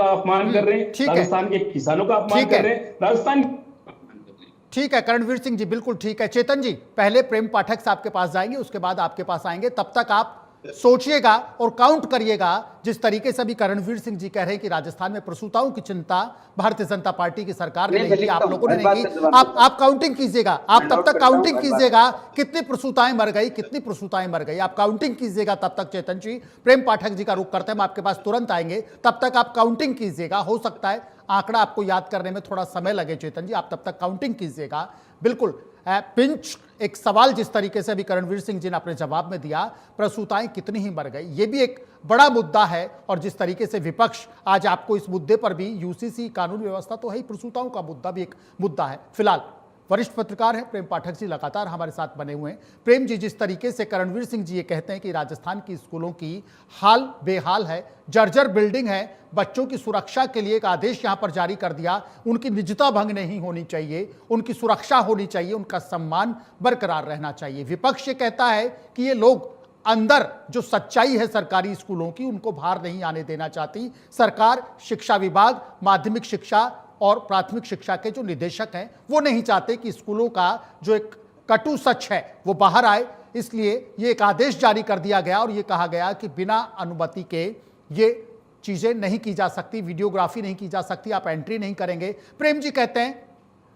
अपमान कर रहे हैं, ठीक है। राजस्थान के किसानों का अपमान ठीक है। कर रहे हैं, राजस्थान। ठीक है करणवीर सिंह जी, बिल्कुल ठीक है। चेतन जी, पहले प्रेम पाठक साहब के पास जाएंगे, उसके बाद आपके पास आएंगे। तब तक आप सोचिएगा और काउंट करिएगा। जिस तरीके से अभी करणवीर सिंह जी कह रहे हैं कि राजस्थान में प्रसूताओं की चिंता भारतीय जनता पार्टी की सरकार ने नहीं की, आप लोगों ने नहीं की। आप काउंटिंग कीजिएगा, आप तब तक काउंटिंग कीजिएगा कितनी प्रसूताएं मर गई, कितनी प्रसूताएं मर गई, आप काउंटिंग कीजिएगा तब तक। चेतन जी, प्रेम पाठक जी का रुख करते हैं, हम आपके पास तुरंत आएंगे, तब तक आप काउंटिंग कीजिएगा। हो सकता है आंकड़ा आपको याद करने में थोड़ा समय लगे चेतन जी, आप तब तक काउंटिंग कीजिएगा। बिल्कुल पिंच एक सवाल जिस तरीके से अभी करणवीर सिंह जी ने अपने जवाब में दिया, प्रसूताएं कितनी ही मर गई, ये भी एक बड़ा मुद्दा है। और जिस तरीके से विपक्ष आज आपको इस मुद्दे पर भी, यूसीसी कानून व्यवस्था तो है ही, प्रसूताओं का मुद्दा भी एक मुद्दा है। फिलहाल वरिष्ठ पत्रकार हैं प्रेम पाठक जी, लगातार हमारे साथ बने हुए हैं। प्रेम जी, जिस तरीके से करणवीर सिंह जी ये कहते हैं कि राजस्थान की स्कूलों की हाल बेहाल है, जर्जर बिल्डिंग है, बच्चों की सुरक्षा के लिए एक आदेश यहां पर जारी कर दिया, उनकी निजता भंग नहीं होनी चाहिए, उनकी सुरक्षा होनी चाहिए, उनका सम्मान बरकरार रहना चाहिए। विपक्ष ये कहता है कि ये लोग अंदर जो सच्चाई है सरकारी स्कूलों की, उनको बाहर नहीं आने देना चाहती सरकार। शिक्षा विभाग, माध्यमिक शिक्षा और प्राथमिक शिक्षा के जो निदेशक हैं वो नहीं चाहते कि स्कूलों का जो एक कटु सच है वो बाहर आए, इसलिए ये एक आदेश जारी कर दिया गया और ये कहा गया कि बिना अनुमति के ये चीजें नहीं की जा सकती, वीडियोग्राफी नहीं की जा सकती, आप एंट्री नहीं करेंगे। प्रेम जी कहते हैं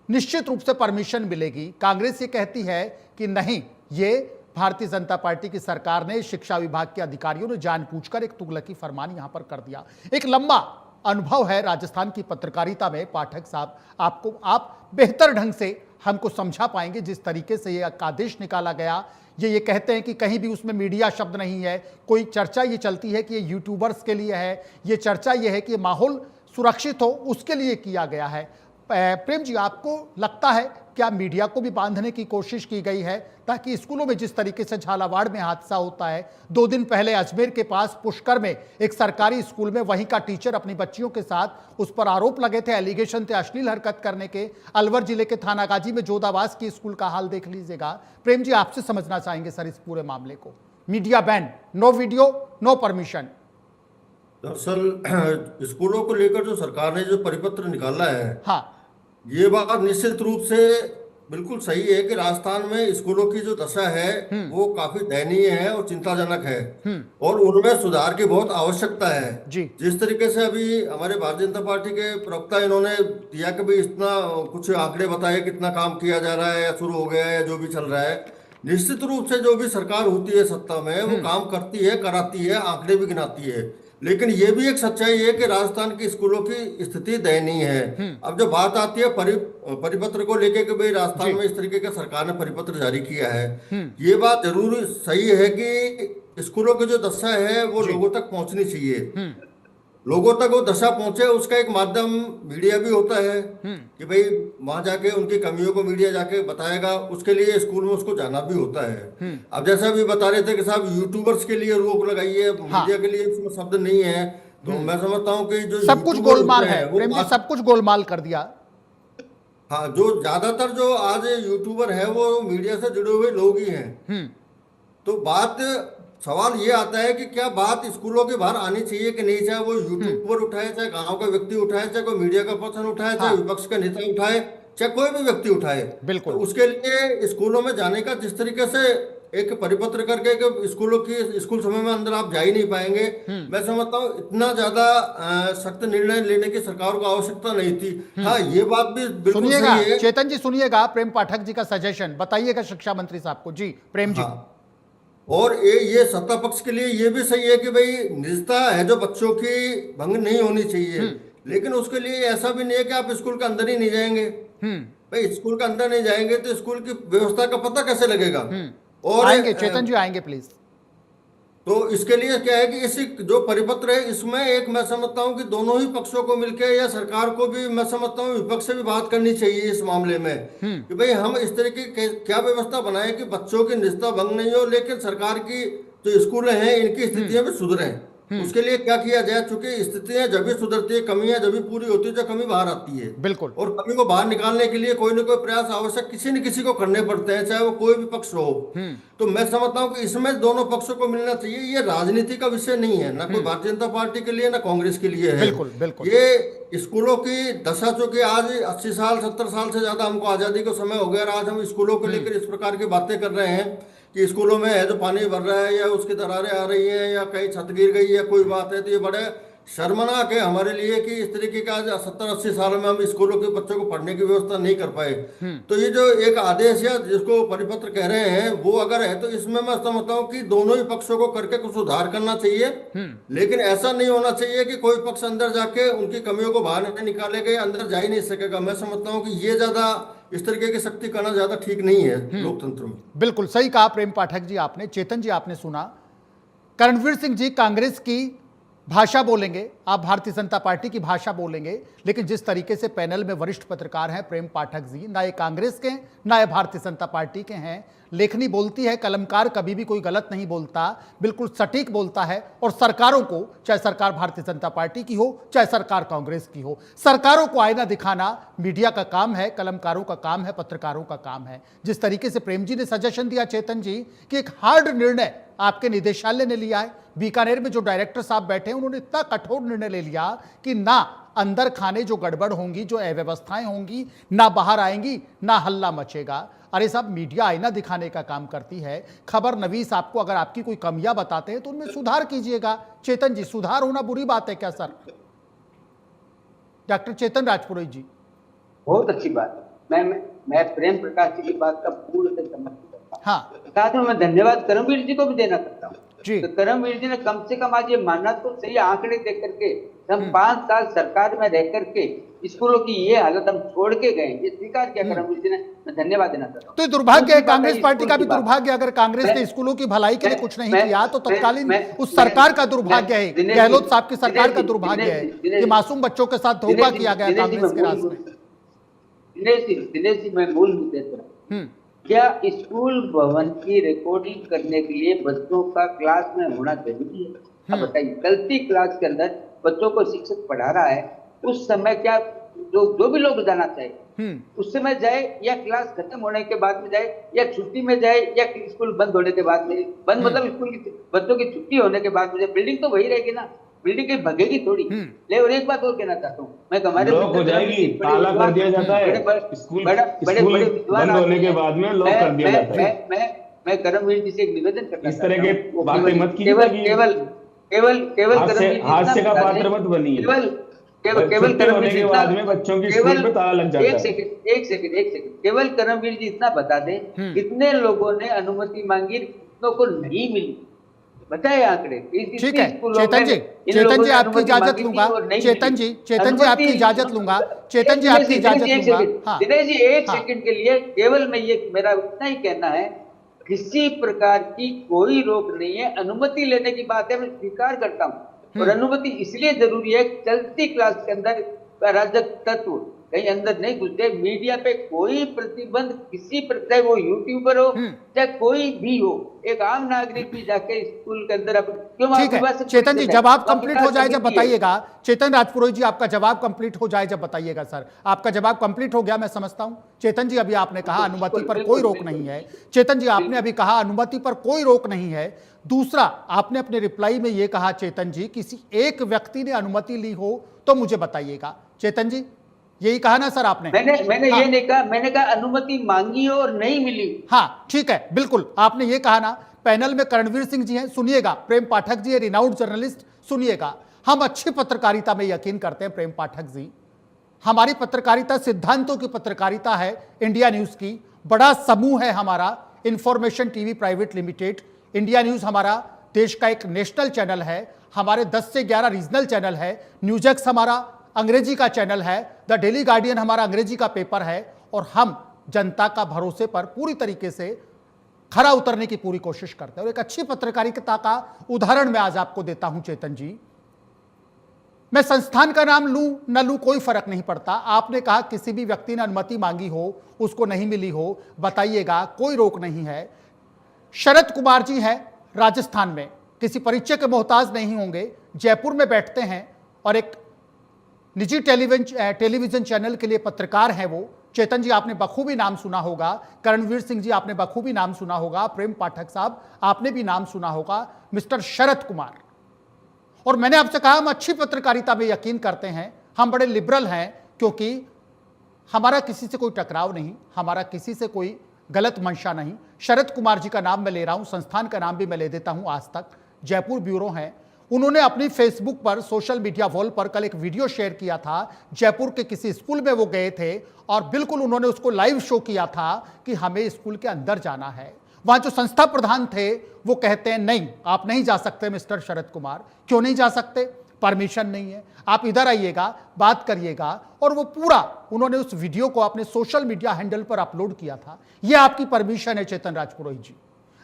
निश्चित रूप से परमिशन मिलेगी। कांग्रेस ये कहती है कि नहीं, ये भारतीय जनता पार्टी की सरकार ने, शिक्षा विभाग के अधिकारियों ने जानबूझकर एक तुगलकी फरमान यहां पर कर दिया। एक लंबा अनुभव है राजस्थान की पत्रकारिता में पाठक साहब, आप बेहतर ढंग से हमको समझा पाएंगे जिस तरीके से ये आदेश निकाला गया। ये कहते हैं कि कहीं भी उसमें मीडिया शब्द नहीं है, कोई चर्चा ये चलती है कि ये यूट्यूबर्स के लिए है, ये चर्चा ये है कि माहौल सुरक्षित हो उसके लिए किया गया है। प्रेम जी, आपको लगता है क्या मीडिया को भी बांधने की कोशिश की गई है ताकि स्कूलों में जिस तरीके से झालावाड़ में हादसा होता है, 2 दिन पहले अजमेर के पास पुष्कर में एक सरकारी स्कूल में वहीं का टीचर अपनी बच्चियों के साथ, उस पर आरोप लगे थे, एलिगेशन थे अश्लील हरकत करने के। अलवर जिले के थानागाजी में जोधाबाज की स्कूल का हाल देख लीजिएगा। प्रेम जी, आपसे समझना चाहेंगे सर इस पूरे मामले को। Media ban, no video, no permission. दरअसल स्कूलों को लेकर जो सरकार ने जो परिपत्र निकाला है, हाँ, ये बात निश्चित रूप से बिल्कुल सही है कि राजस्थान में स्कूलों की जो दशा है वो काफी दयनीय है और चिंताजनक है और उनमें सुधार की बहुत आवश्यकता है जी। जिस तरीके से अभी हमारे भारतीय जनता पार्टी के प्रवक्ता इन्होंने दिया कि भाई इतना कुछ आंकड़े बताए, कितना काम किया जा रहा है या शुरू हो गया है या जो भी चल रहा है। निश्चित रूप से जो भी सरकार होती है सत्ता में, वो काम करती है, कराती है, आंकड़े भी गिनाती है, लेकिन ये भी एक सच्चाई है कि राजस्थान की स्कूलों की स्थिति दयनीय है। अब जब बात आती है परिपत्र को लेके कि भाई राजस्थान में इस तरीके का सरकार ने परिपत्र जारी किया है, ये बात जरूर सही है कि स्कूलों की जो दशा है वो लोगों तक पहुंचनी चाहिए। लोगों तक वो दशा पहुंचे, उसका एक माध्यम मीडिया भी होता है कि भाई वहां जाके उनकी कमियों को मीडिया जाके बताएगा, उसके लिए स्कूल में उसको जाना भी होता है। अब जैसा भी बता रहे थे कि साहब यूट्यूबर्स के लिए रोक लगाई है, मीडिया के लिए इसमें शब्द नहीं है, तो मैं समझता हूँ कि जो सब कुछ गोलमाल है, प्रेम जी, सब कुछ गोलमाल कर दिया। हाँ, जो ज्यादातर जो आज यूट्यूबर है वो मीडिया से जुड़े हुए लोग ही हैं। तो सवाल ये आता है कि क्या बात स्कूलों के बाहर आनी चाहिए कि नहीं, चाहे वो यूट्यूब पर उठाए, चाहे गांव का व्यक्ति उठाए, चाहे कोई मीडिया का पर्सन उठाए, चाहे विपक्ष का नेता उठाए, चाहे कोई भी व्यक्ति उठाए। बिल्कुल। तो उसके लिए स्कूलों में जाने का जिस तरीके से एक परिपत्र करके कि स्कूल समय में अंदर आप जा ही नहीं पाएंगे, मैं समझता हूँ इतना ज्यादा सख्त निर्णय लेने की सरकार को आवश्यकता नहीं थी। हाँ, ये बात भी बिल्कुल सुनिएगा सही है। चेतन जी, सुनिएगा प्रेम पाठक जी का सजेशन बताइएगा शिक्षा मंत्री साहब को। जी प्रेम जी। हाँ। और ये सत्ता पक्ष के लिए ये भी सही है कि भाई निजता है जो बच्चों की भंग नहीं होनी चाहिए, लेकिन उसके लिए ऐसा भी नहीं है कि आप स्कूल के अंदर ही नहीं जाएंगे। भाई स्कूल के अंदर नहीं जाएंगे तो स्कूल की व्यवस्था का पता कैसे लगेगा? और आएंगे चेतन जी, आएंगे प्लीज। तो इसके लिए क्या है कि इसी जो परिपत्र है इसमें एक मैं समझता हूं कि दोनों ही पक्षों को मिलकर या सरकार को भी मैं समझता हूं विपक्ष से भी बात करनी चाहिए इस मामले में कि भाई हम इस तरीके की क्या व्यवस्था बनाएं कि बच्चों की निजता भंग नहीं हो, लेकिन सरकार की जो स्कूल हैं इनकी स्थितियां भी सुधरें। उसके लिए क्या किया जाए, चूंकि स्थितियां जब भी सुधरती है, कमियां जब भी पूरी होती है, जो कमी बाहर आती है। बिल्कुल। और कमी को बाहर निकालने के लिए कोई ना कोई प्रयास आवश्यक किसी न किसी को करने पड़ते हैं, चाहे वो कोई भी पक्ष हो। तो मैं समझता हूं कि इसमें दोनों पक्षों को मिलना चाहिए। ये राजनीति का विषय नहीं है, ना कोई भारतीय जनता पार्टी के लिए ना कांग्रेस के लिए है। बिल्कुल बिल्कुल। ये स्कूलों की दशा, चूंकि आज 80 साल 70 साल से ज्यादा हमको आजादी का समय हो गया और आज हम स्कूलों को लेकर इस प्रकार की बातें कर रहे हैं कि स्कूलों में है जो पानी भर रहा है या उसकी दरारें आ रही हैं या कहीं छत गिर गई या कोई बात है, तो ये बड़े शर्मनाक है हमारे लिए कि इस तरीके का 70-80 साल में हम स्कूलों के बच्चों को पढ़ने की व्यवस्था नहीं कर पाए। तो ये जो एक आदेश या जिसको परिपत्र कह रहे हैं वो अगर है, तो इसमें मैं समझता हूँ कि दोनों ही पक्षों को करके कुछ सुधार करना चाहिए। लेकिन ऐसा नहीं होना चाहिए कि कोई पक्ष अंदर जाके उनकी कमियों को बाहर नहीं निकालेगा, अंदर जा ही नहीं सकेगा। मैं समझता हूँ कि ये ज्यादा इस तरीके की शक्ति करना ज्यादा ठीक नहीं है लोकतंत्र में। बिल्कुल सही कहा प्रेम पाठक जी आपने। चेतन जी आपने सुना, करणवीर सिंह जी कांग्रेस की भाषा बोलेंगे, आप भारतीय जनता पार्टी की भाषा बोलेंगे, लेकिन जिस तरीके से पैनल में वरिष्ठ पत्रकार हैं प्रेम पाठक जी, ना ये कांग्रेस के हैं ना ये भारतीय जनता पार्टी के हैं। लेखनी बोलती है, कलमकार कभी भी कोई गलत नहीं बोलता, बिल्कुल सटीक बोलता है। और सरकारों को, चाहे सरकार भारतीय जनता पार्टी की हो चाहे सरकार कांग्रेस की हो, सरकारों को आईना दिखाना मीडिया का काम है, कलमकारों का काम है, पत्रकारों का काम है। जिस तरीके से प्रेम जी ने सजेशन दिया चेतन जी कि एक हार्ड निर्णय आपके निदेशालय ने लिया है, बीकानेर में जो डायरेक्टर साहब बैठे हैं उन्होंने इतना कठोर निर्णय ले लिया कि ना अंदर खाने जो गड़बड़ होंगी, जो अव्यवस्थाएं होंगी, ना बाहर आएंगी, ना हल्ला मचेगा। अरे साहब, मीडिया आईना दिखाने का काम करती है। खबर नवीस आपको अगर आपकी कोई कमियां बताते हैं तो उनमें सुधार कीजिएगा। चेतन जी, सुधार होना बुरी बात है क्या सर? डॉक्टर चेतन राजपुरोहित जी। बहुत अच्छी बात है। मैं प्रेम प्रकाश जी की बात का पूर्ण से समर्थन करता हूं। हाँ, साथ में मैं धन्यवाद करमवीर जी को भी देना चाहता हूँ। जी। तो करमवीर जी ने कम से कम आज ये मानना तो सही, आंकड़े देख करके हम 5 साल सरकार में रह करके स्कूलों की ये हालत हम छोड़ के गए, ये स्वीकार किया करमवीर जी ने। मैं धन्यवाद देना चाहता हूँ। तो दुर्भाग्य है, कांग्रेस पार्टी का भी दुर्भाग्य। अगर कांग्रेस ने स्कूलों की भलाई के लिए कुछ नहीं किया तो तत्कालीन उस सरकार का दुर्भाग्य है, गहलोत साहब की सरकार का दुर्भाग्य है कि मासूम बच्चों के साथ धोखा किया गया कांग्रेस के राज में। दिनेश जी, मैं मूल मुद्दे पर, क्या स्कूल भवन की रिकॉर्डिंग करने के लिए बच्चों का क्लास में होना जरूरी है? अब बताइए, चलती क्लास के अंदर बच्चों को शिक्षक पढ़ा रहा है, उस समय क्या जो भी लोग जाना चाहे उस समय जाए, या क्लास खत्म होने के बाद में जाए, या छुट्टी में जाए, या स्कूल बंद होने के बाद में? बंद मतलब स्कूल की बच्चों की छुट्टी होने के बाद में जाए। बिल्डिंग तो वही रहेगी ना, बिल्डिंग कहीं भगेगी थोड़ी। ले, और एक बात और कहना चाहता हूँ मैं, हमारे लॉक हो जाएगी, ताला कर दिया जाता है स्कूल बंद होने के बाद में, लॉक कर दिया जाता है। मैं करमवीर जी से एक निवेदन करता हूं, इस तरह के बातें मत कीजिए। केवल हास्य का पात्र मत बनिए। केवल होने के बाद में बच्चों की स्कूल पे ताला लग जाता है। एक सेकंड, केवल करमवीर जी इतना बता दें, कितने लोगों ने अनुमति मांगी, कितनों को नहीं मिली? बताए आंकड़े। ठीक है चेतन जी, आपकी इजाजत लूंगा। चेतन जी आपकी इजाजत लूंगा। चेतन जी आपकी इजाजत लूंगा। दिनेश जी, एक सेकंड के लिए केवल मैं ये, मेरा उतना ही कहना है, किसी प्रकार की कोई रोक नहीं है। अनुमति लेने की बात है, मैं स्वीकार करता हूँ। और अनुमति इसलिए जरूरी है, चलती क्लास के अंदर अराजक तत्व कहीं अंदर नहीं घुसते। मीडिया पे कोई प्रतिबंध किसी पर, चाहे वो यूट्यूबर हो चाहे कोई भी हो, एक आम नागरिक भी जाके स्कूल के अंदर क्यों? ठीक है चेतन जी, जवाब कंप्लीट हो जाए जब बताइएगा। चेतन राजपुरोहित जी, आपका जवाब कंप्लीट हो जाए जब बताइएगा। सर, आपका जवाब कंप्लीट हो गया, मैं समझता हूं। चेतन जी, अभी आपने कहा अनुमति पर कोई रोक नहीं है। चेतन जी, आपने अभी कहा अनुमति पर कोई रोक नहीं है। दूसरा, आपने अपने रिप्लाई में यह कहा चेतन जी, किसी एक व्यक्ति ने अनुमति ली हो तो मुझे बताइएगा। चेतन जी, यही कहा ना सर आपने? मैंने ये नहीं कहा, मैंने कहा अनुमति मांगी और नहीं मिली। हाँ ठीक है, बिल्कुल आपने ये कहा ना। पैनल में करणवीर सिंह जी हैं, सुनिएगा। प्रेम पाठक जी है, रिनाउंड जर्नलिस्ट, सुनिएगा। हम अच्छी पत्रकारिता में यकीन करते हैं प्रेम पाठक जी। हमारी पत्रकारिता सिद्धांतों की पत्रकारिता है। इंडिया न्यूज की बड़ा समूह है हमारा, information TV private limited. India news हमारा देश का एक नेशनल चैनल है। हमारे 10 से 11 रीजनल चैनल है। न्यूज़एक्स हमारा अंग्रेजी का चैनल है। द डेली गार्डियन हमारा अंग्रेजी का पेपर है। और हम जनता का भरोसे पर पूरी तरीके से खरा उतरने की पूरी कोशिश करते हैं। और एक अच्छी पत्रकारिता का उदाहरण मैं आज आपको देता हूं चेतन जी। मैं संस्थान का नाम लूं न लूं कोई फर्क नहीं पड़ता। आपने कहा किसी भी व्यक्ति ने अनुमति मांगी हो, उसको नहीं मिली हो, बताइएगा, कोई रोक नहीं है। शरद कुमार जी हैं राजस्थान में, किसी परिचय के मोहताज नहीं होंगे, जयपुर में बैठते हैं और एक निजी टेलीविजन चैनल के लिए पत्रकार हैं वो। चेतन जी आपने बखूबी नाम सुना होगा, करणवीर सिंह जी आपने बखूबी नाम सुना होगा, प्रेम पाठक साहब आपने भी नाम सुना होगा, मिस्टर शरद कुमार। और मैंने आपसे कहा हम अच्छी पत्रकारिता में यकीन करते हैं, हम बड़े लिबरल हैं, क्योंकि हमारा किसी से कोई टकराव नहीं, हमारा किसी से कोई गलत मंशा नहीं। शरद कुमार जी का नाम मैं ले रहा हूं, संस्थान का नाम भी मैं ले देता हूं, आज तक जयपुर ब्यूरो है। उन्होंने अपनी फेसबुक पर, सोशल मीडिया वॉल पर कल एक वीडियो शेयर किया था। जयपुर के किसी स्कूल में वो गए थे और बिल्कुल उन्होंने उसको लाइव शो किया था कि हमें स्कूल के अंदर जाना है। वहां जो संस्था प्रधान थे वो कहते हैं नहीं, आप नहीं जा सकते मिस्टर शरद कुमार। क्यों नहीं जा सकते? परमिशन नहीं है, आप इधर आइएगा, बात करिएगा। और वो पूरा उन्होंने उस वीडियो को अपने सोशल मीडिया हैंडल पर अपलोड किया था। यह आपकी परमिशन है चेतन राजपुरोहित जी।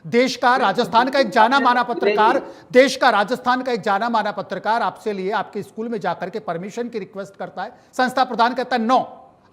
देश का, राजस्थान का एक जाना माना पत्रकार, देश का राजस्थान का एक जाना माना पत्रकार आपसे लिए आपके स्कूल में जाकर के परमिशन की रिक्वेस्ट करता है। संस्था प्रधान कहता है नो,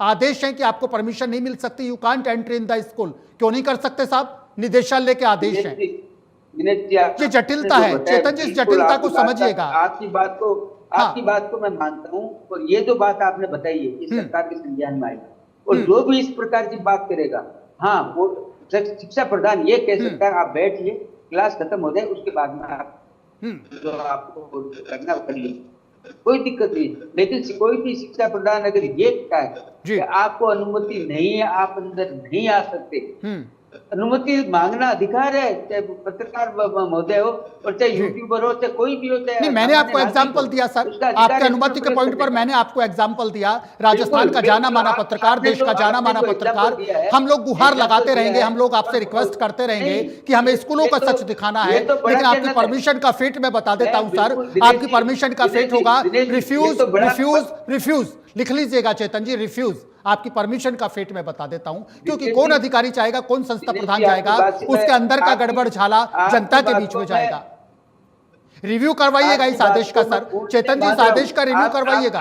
आदेश है कि आपको परमिशन नहीं मिल सकती, you can't enter in the school. क्यों नहीं कर सकते साहब? निदेशालय के आदेश हैं। ये जटिलता है चेतन जी, इस जटिलता को समझिएगा। आपकी बात को मैं मानता हूँ, और ये जो बात आपने बताई है इस सरकार के संज्ञान में आएगा। और जो भी इस प्रकार की बात करेगा, हाँ, वो शिक्षा प्रधान ये कह सकता है आप बैठिए, क्लास खत्म हो जाए, उसके बाद में आप जो आपको करना कर लीजिए, कोई दिक्कत नहीं। लेकिन कोई भी शिक्षा प्रधान अगर ये कहे कि आपको अनुमति नहीं है, आप अंदर नहीं आ सकते, अनुमति मांगना अधिकार है, चाहे पत्रकार महोदय हो और चाहे यूट्यूबर हो, चाहे कोई भी हो। चाहे मैंने आपको एग्जांपल दिया सर, आपके अनुमति के पॉइंट पर मैंने आपको एग्जांपल दिया। राजस्थान का जाना माना पत्रकार, देश का जाना माना पत्रकार, हम लोग गुहार लगाते रहेंगे, हम लोग आपसे रिक्वेस्ट करते रहेंगे कि हमें स्कूलों का सच दिखाना है। लेकिन आपकी परमिशन का फेट मैं बता देता हूं सर, आपकी परमिशन का फेट होगा रिफ्यूज, रिफ्यूज, रिफ्यूज। लिख लीजिएगा चेतन जी, रिफ्यूज। आपकी परमिशन का फेट मैं बता देता हूं, क्योंकि कौन अधिकारी चाहेगा, कौन संस्था प्रधान जाएगा, उसके अंदर का गड़बड़ झाला जनता के बीच में जाएगा। रिव्यू करवाइएगा इस आदेश का सर, चेतन जी, इस आदेश का रिव्यू करवाइएगा।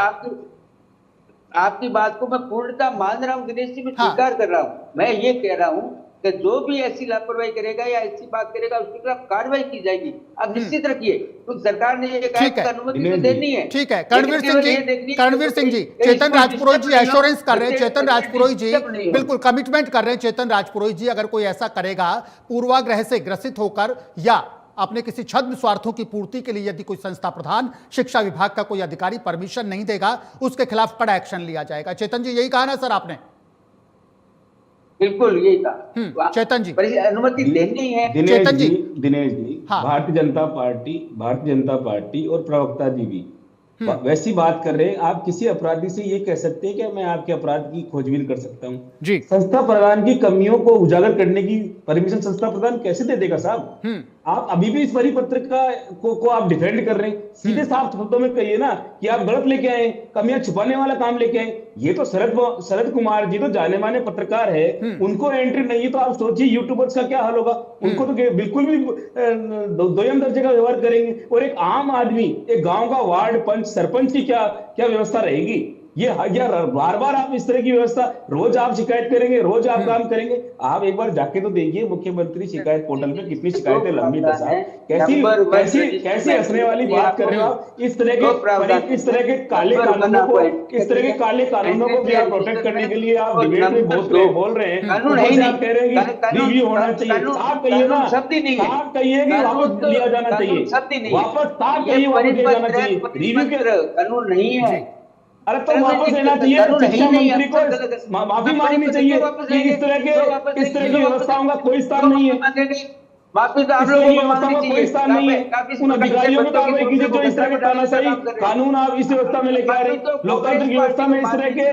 आपकी बात को मैं पूर्णतः मान रहा हूं दिनेश जी, मैं स्वीकार कर रहा हूं। मैं ये कह रहा हूं कि जो भी ऐसी लापरवाही करेगा या ऐसी बात करेगा उसके खिलाफ कार्रवाई की जाएगी। अब निश्चित रखिए, तो सरकार ने ये कहा अनुमति तो देनी है। ठीक है, करणवीर सिंह जी, चेतन राजपुरोहित जी एश्योरेंस कर रहे हैं, चेतन राजपुरोहित जी बिल्कुल कमिटमेंट कर रहे हैं। चेतन राजपुरोहित जी अगर कोई ऐसा करेगा पूर्वाग्रह से ग्रसित होकर या अपने किसी छद्म स्वार्थों की पूर्ति के लिए, यदि कोई संस्था प्रधान, शिक्षा विभाग का कोई अधिकारी परमिशन नहीं देगा, उसके खिलाफ कड़ा एक्शन लिया जाएगा। चेतन जी, यही कहा ना सर आपने? बिल्कुल यही कहा चेतन जी, अनुमति देनी है। चेतन जी, दिनेश जी, भारतीय जनता पार्टी और प्रवक्ता जी भी वैसी बात कर रहे हैं। आप किसी अपराधी से ये कह सकते हैं कि मैं आपके अपराध की खोजबीन कर सकता हूँ जी? संस्था प्रधान की कमियों को उजागर करने की परमिशन संस्था प्रधान कैसे दे देगा साहब? आप अभी भी इस परिपत्रिका को आप डिफेंड कर रहे हैं। सीधे साफ शब्दों में कहिए ना कि आप गलत लेके आए, कमियां छुपाने वाला काम लेके आए। ये तो शरद कुमार जी तो जाने माने पत्रकार है, उनको एंट्री नहीं है, तो आप सोचिए यूट्यूबर्स का क्या हाल होगा। उनको तो बिल्कुल भी दोयम दर्जे का व्यवहार करेंगे। और एक आम आदमी, एक गांव का वार्ड पंच, सरपंच की क्या व्यवस्था रहेगी? ये बार बार आप इस तरह की व्यवस्था, रोज आप शिकायत करेंगे, रोज आप काम करेंगे। आप एक बार जाके तो देखिए मुख्यमंत्री शिकायत पोर्टल पे कितनी शिकायतें लंबित है साहब। कैसी हंसने वाली बात कर रहे हो आप? इस तरह के काले कानूनों को भी आप प्रोटेक्ट करने के लिए आप डिबेट में बोल रहे हैं। आप कह रहे हैं कि रिव्यू होना चाहिए। आप कहिए ना, आप कहिए कि वापस लिया जाना चाहिए, वापस आप कहिए वापस लिया जाना चाहिए। रिव्यू के कानून नहीं है। अरे तो वापस लेना चाहिए, शिक्षा मंत्री को माफी मांगनी चाहिए कि इस तरह की व्यवस्थाओं का कोई स्थान नहीं है। वापस आप लोगों को मांगनी चाहिए, कोई स्थान नहीं है। उन अधिकारियों पर कार्रवाई कीजिए जो इस तरह के तानाशाही कानून आप इस व्यवस्था में लेकर आ रहे हैं। लोकतांत्रिक व्यवस्था में इस तरह के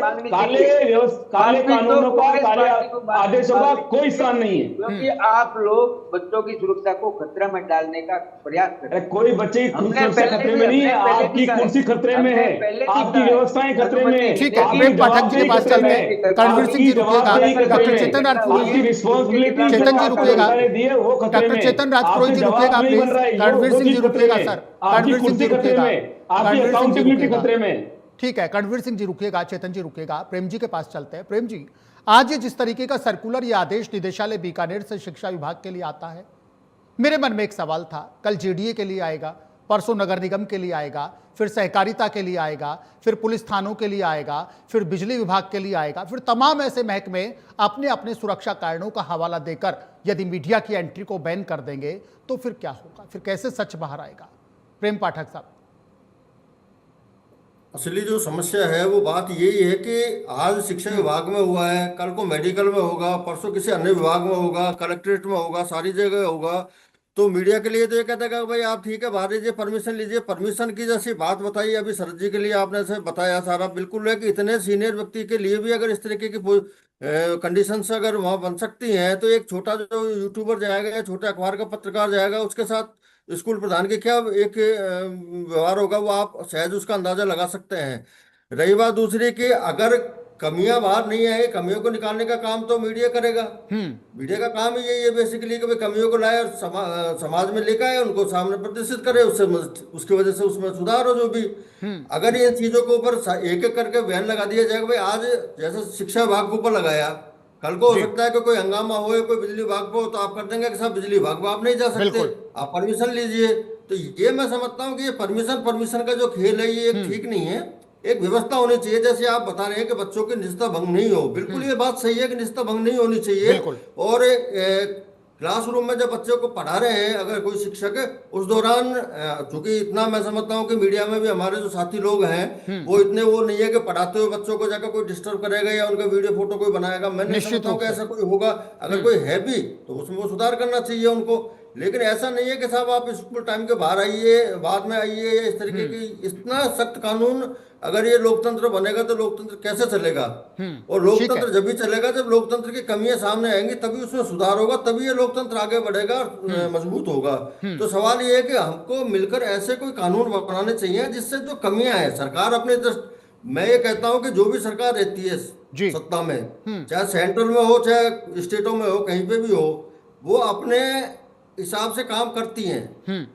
काले कानूनों का, काले आदेशों का कोई स्थान नहीं है। क्योंकि आप लोग बच्चों की सुरक्षा को खतरा में डालने का प्रयास कर रहे अरे हैं। कोई बच्चे की हमने सुरक्षा पहले खतरे भी- में नहीं है, हमने पहले आपकी भी कहा- कुर्सी खतरे में हमने है, पहले भी आपकी कहा है। व्यवस्थाएं खतरे में है, ठीक है, आपकी प्रेम पाठक जी जवाबदेही के पास खतरे चलते में हैं। है, रणवीर सिंह जी आपकी रुकिएगा, जवाबदेही खतरे डॉक्टर में चेतन है, राजपुरोहित आपकी जी, रिस्पॉन्सिबिलिटी चेतन जी रुकिएगा, दी है वो खतरे डॉक्टर में, चेतन राजपुरोहित आपसे जी रुकिएगा जवाब नहीं प्लीज, बन रहा है, रणवीर वो सिंह जी चीज खतरे रुकिएगा में, सर, आपकी रणवीर सिंह कुर्सी जी खतरे रुकिएगा, में, आपकी रणवीर सिंह जी अकाउंटेबिलिटी रुकिएगा। खतरे में। ठीक है, रणवीर सिंह जी रुकिएगा, चेतन जी रुकिएगा, प्रेम जी के पास चलते हैं। प्रेम जी, आज ये जिस तरीके का सर्कुलर या आदेश निदेशालय बीकानेर से शिक्षा विभाग के लिए आता है, मेरे मन में एक सवाल था, कल जेडीए के लिए आएगा, परसों नगर निगम के लिए आएगा, फिर सहकारिता के लिए आएगा, फिर पुलिस थानों के लिए आएगा, फिर बिजली विभाग के लिए आएगा, फिर तमाम ऐसे महकमे अपने अपने सुरक्षा कारणों का हवाला देकर यदि मीडिया की एंट्री को बैन कर देंगे तो फिर क्या होगा, फिर कैसे सच बाहर आएगा? प्रेम पाठक साहब। असली जो समस्या है वो बात यही है कि आज शिक्षा विभाग में हुआ है, कल को मेडिकल में होगा, परसों किसी अन्य विभाग में होगा, कलेक्ट्रेट में होगा, सारी जगह होगा। तो मीडिया के लिए तो ये कहता है कि भाई आप ठीक है बाहर लीजिए, परमिशन लीजिए। परमिशन की जैसी बात बताई अभी शरद जी के लिए आपने से बताया सारा बिल्कुल है कि इतने सीनियर व्यक्ति के लिए भी अगर इस तरीके की कंडीशंस अगर वहाँ बन सकती हैं तो एक छोटा जो यूट्यूबर जाएगा या छोटे अखबार का पत्रकार जाएगा, उसके साथ स्कूल प्रधान के क्या एक व्यवहार होगा वो आप सहज उसका अंदाजा लगा सकते हैं। रही बात दूसरी कि अगर कमियां बाहर नहीं आए, कमियों को निकालने का काम तो मीडिया करेगा। मीडिया का काम ही यही है बेसिकली कि भाई कमियों को लाए और समाज में लेकर आए, उनको सामने प्रदर्शित करे, उससे उसकी वजह से उसमें सुधार हो जो भी। अगर ये चीजों के ऊपर एक एक करके बैन लगा दिया जाएगा, भाई आज जैसे शिक्षा विभाग के ऊपर लगाया, कल को हो सकता है कि कोई हंगामा हो, कोई बिजली विभाग को, तो आप कर देंगे कि साहब बिजली विभाग में आप नहीं जा सकते, आप परमिशन लीजिए। तो ये मैं समझता हूँ कि ये परमिशन का जो खेल है ये एक ठीक नहीं है। एक व्यवस्था होनी चाहिए, जैसे आप बता रहे हैं कि बच्चों की निजता भंग नहीं हो, बिल्कुल ये बात सही है कि निजता भंग नहीं होनी चाहिए। और क्लासरूम में जब बच्चों को पढ़ा रहे हैं अगर कोई शिक्षक, उस दौरान चूंकि इतना मैं समझता हूँ कि मीडिया में भी हमारे जो साथी लोग हैं वो इतने वो नहीं है कि पढ़ाते हुए बच्चों को जाकर कोई डिस्टर्ब करेगा या उनका वीडियो फोटो कोई बनाएगा। मैं नहीं समझता हूँ कि ऐसा कोई होगा। अगर कोई है भी तो उसमें वो सुधार करना चाहिए उनको, लेकिन ऐसा नहीं है कि साहब आप स्कूल टाइम के बाहर आइए, बाद में आइए, या इस तरीके की इतना सख्त कानून। अगर ये लोकतंत्र बनेगा तो लोकतंत्र कैसे चलेगा? और लोकतंत्र जब भी चलेगा जब लोकतंत्र की कमियां सामने आएंगी, तभी उसमें सुधार होगा, तभी ये लोकतंत्र आगे बढ़ेगा और मजबूत होगा। तो सवाल ये है कि हमको मिलकर ऐसे कोई कानून बनाने चाहिए जिससे जो कमियां हैं, सरकार अपने मैं ये कहता हूं कि जो भी सरकार रहती है सत्ता में, चाहे सेंट्रल में हो चाहे स्टेटों में हो, कहीं पे भी हो, वो अपने हिसाब से काम करती हैं।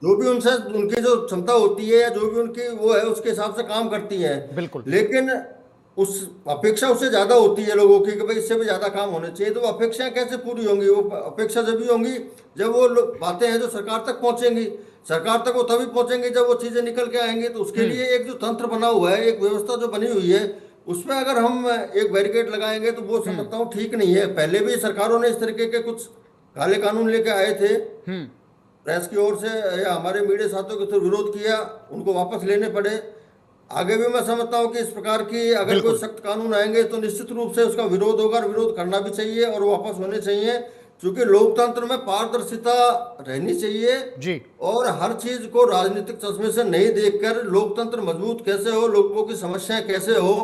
जो भी उनसे उनकी जो क्षमता होती है या जो भी उनकी वो है उसके हिसाब से काम करती हैं। बिल्कुल। लेकिन उस अपेक्षा उससे ज्यादा होती है लोगों की कि भाई इससे भी ज्यादा काम होने चाहिए। तो वो अपेक्षाएं कैसे पूरी होंगी? वो अपेक्षा जब भी होंगी जब वो बातें हैं जो सरकार तक पहुंचेंगी। सरकार तक वो तभी पहुंचेंगी जब वो चीजें निकल के आएंगी। तो उसके लिए एक जो तंत्र बना हुआ है, एक व्यवस्था जो बनी हुई है, उसमें अगर हम एक बैरिकेड लगाएंगे तो वो समझता हूँ ठीक नहीं है। पहले भी सरकारों ने इस तरीके के कुछ काले कानून लेके आए थे, प्रेस की ओर से या हमारे मीडिया साथियों के थ्रू विरोध किया, उनको वापस लेने पड़े। आगे भी मैं समझता हूँ कि इस प्रकार की अगर कोई सख्त कानून आएंगे तो निश्चित रूप से उसका विरोध होगा और विरोध करना भी चाहिए और वापस होने चाहिए, क्योंकि लोकतंत्र में पारदर्शिता रहनी चाहिए जी। और हर चीज को राजनीतिक चश्मे से नहीं देखकर लोकतंत्र मजबूत कैसे हो, लोगों की समस्याएं कैसे हो,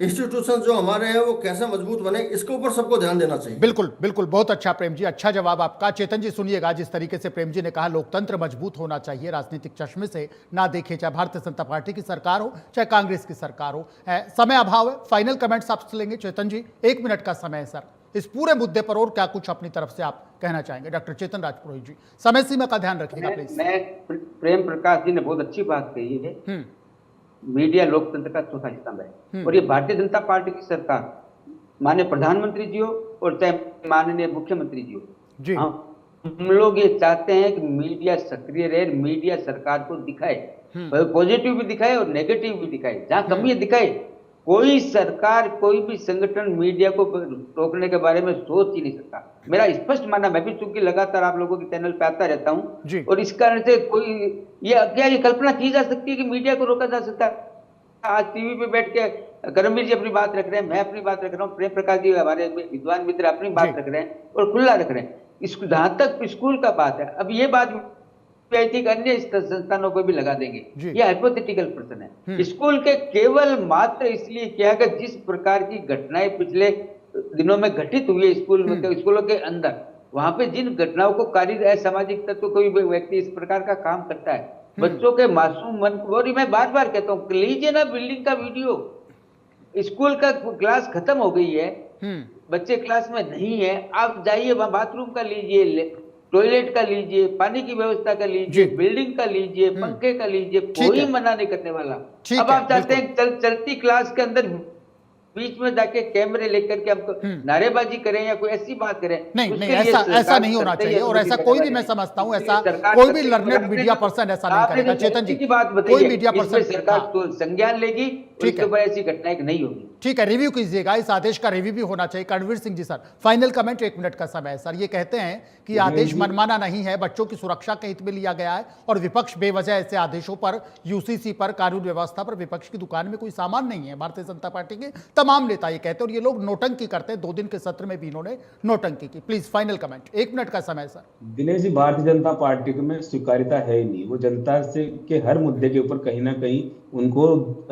इंस्टीट्यूशन जो हमारे हैं वो कैसे मजबूत बने, इसके ऊपर सबको ध्यान देना चाहिए। बिल्कुल बिल्कुल, बहुत अच्छा प्रेम जी, अच्छा जवाब आपका। चेतन जी सुनिएगा, जिस तरीके से प्रेम जी ने कहा लोकतंत्र मजबूत होना चाहिए, राजनीतिक चश्मे से ना देखे, चाहे भारतीय जनता पार्टी की सरकार हो चाहे कांग्रेस की सरकार हो। समय अभाव है, फाइनल कमेंट्स आपसे लेंगे। चेतन जी 1 मिनट का समय है सर, इस पूरे मुद्दे पर और क्या कुछ अपनी तरफ से आप कहना चाहेंगे? डॉक्टर चेतन राजपुरोहित जी, समय सीमा का ध्यान रखिएगा प्लीज। प्रेम प्रकाश जी ने बहुत अच्छी बात कही है, मीडिया लोकतंत्र का चौथा स्तंभ है। और ये भारतीय जनता पार्टी की सरकार, माननीय प्रधानमंत्री जी हो और चाहे माननीय मुख्यमंत्री जी हो, हम लोग ये चाहते हैं कि मीडिया सक्रिय रहे, मीडिया सरकार को दिखाए, पॉजिटिव भी दिखाए और नेगेटिव भी दिखाए, जहां कमी दिखाए। कोई सरकार, कोई भी संगठन मीडिया को रोकने के बारे में सोच ही नहीं सकता। मेरा स्पष्ट मानना, मैं भी चूंकि लगातार आप लोगों की चैनल पे आता रहता हूं, और इस कारण से कोई ये कल्पना की जा सकती है कि मीडिया को रोका जा सकता है? आज टीवी पे बैठ के करमवीर जी अपनी बात रख रहे हैं, मैं अपनी बात रख रहा हूँ, प्रेम प्रकाश जी हमारे विद्वान मित्र अपनी बात रख रहे हैं और खुला रख रहे हैं। जहां तक स्कूल का बात है, अब ये बात आई थी कि अन्य संस्थानों को भी लगा देंगे, ये हाइपोथेटिकल प्रश्न है। स्कूल के केवल मात्र इसलिए किया कि जिस प्रकार की घटनाएं पिछले दिनों में घटित हुई है स्कूलों के अंदर, वहां पे जिन घटनाओं को कारित असामाजिक तत्व कोई भी व्यक्ति इस प्रकार का काम करता है, बच्चों के मासूम मन को, और मैं बार बार कहता हूँ, लीजिए ना बिल्डिंग का वीडियो, स्कूल का क्लास खत्म हो गई है, बच्चे क्लास में नहीं है, आप जाइए वहां बाथरूम का लीजिए, टॉयलेट का लीजिए, पानी की व्यवस्था का लीजिए, बिल्डिंग का लीजिए, पंखे का लीजिए, कोई मना नहीं करने वाला। अब आप चाहते हैं चलती क्लास के अंदर बीच में जाके कैमरे लेकर के हमको नारेबाजी करें या कोई ऐसी बात करें? नहीं नहीं, ऐसा नहीं होना चाहिए, और ऐसा कोई भी, मैं समझता हूं ऐसा कोई भी लर्नेड मीडिया पर्सन ऐसा नहीं करेगा। चेतन जी, की बात कोई बताइए, मीडिया पर्सन, सरकार तो संज्ञान लेगी, ठीक है, ऐसी घटनाएं नहीं होगी। ठीक है, रिव्यू कीजिएगा, इस आदेश का रिव्यू भी होना चाहिए। Karanvir Singh ji sir, final comment, 1 minute का समय है सर। ये कहते हैं कि आदेश मनमाना नहीं है, बच्चों की सुरक्षा के हित में लिया गया है, और विपक्ष बेवजह ऐसे आदेशों पर, यूसीसी पर, कानून व्यवस्था पर विपक्ष की दुकान में कोई सामान नहीं है। भारतीय जनता पार्टी के तमाम नेता ये कहते हैं, और ये लोग नोटंकी करते हैं। 2 दिन के सत्र में भी इन्होंने नोटंकी की। प्लीज फाइनल कमेंट, 1 मिनट का समय सर। दिनेश जी, भारतीय जनता पार्टी में स्वीकार्यता है ही नहीं। वो जनता से के हर मुद्दे के ऊपर कहीं ना कहीं उनको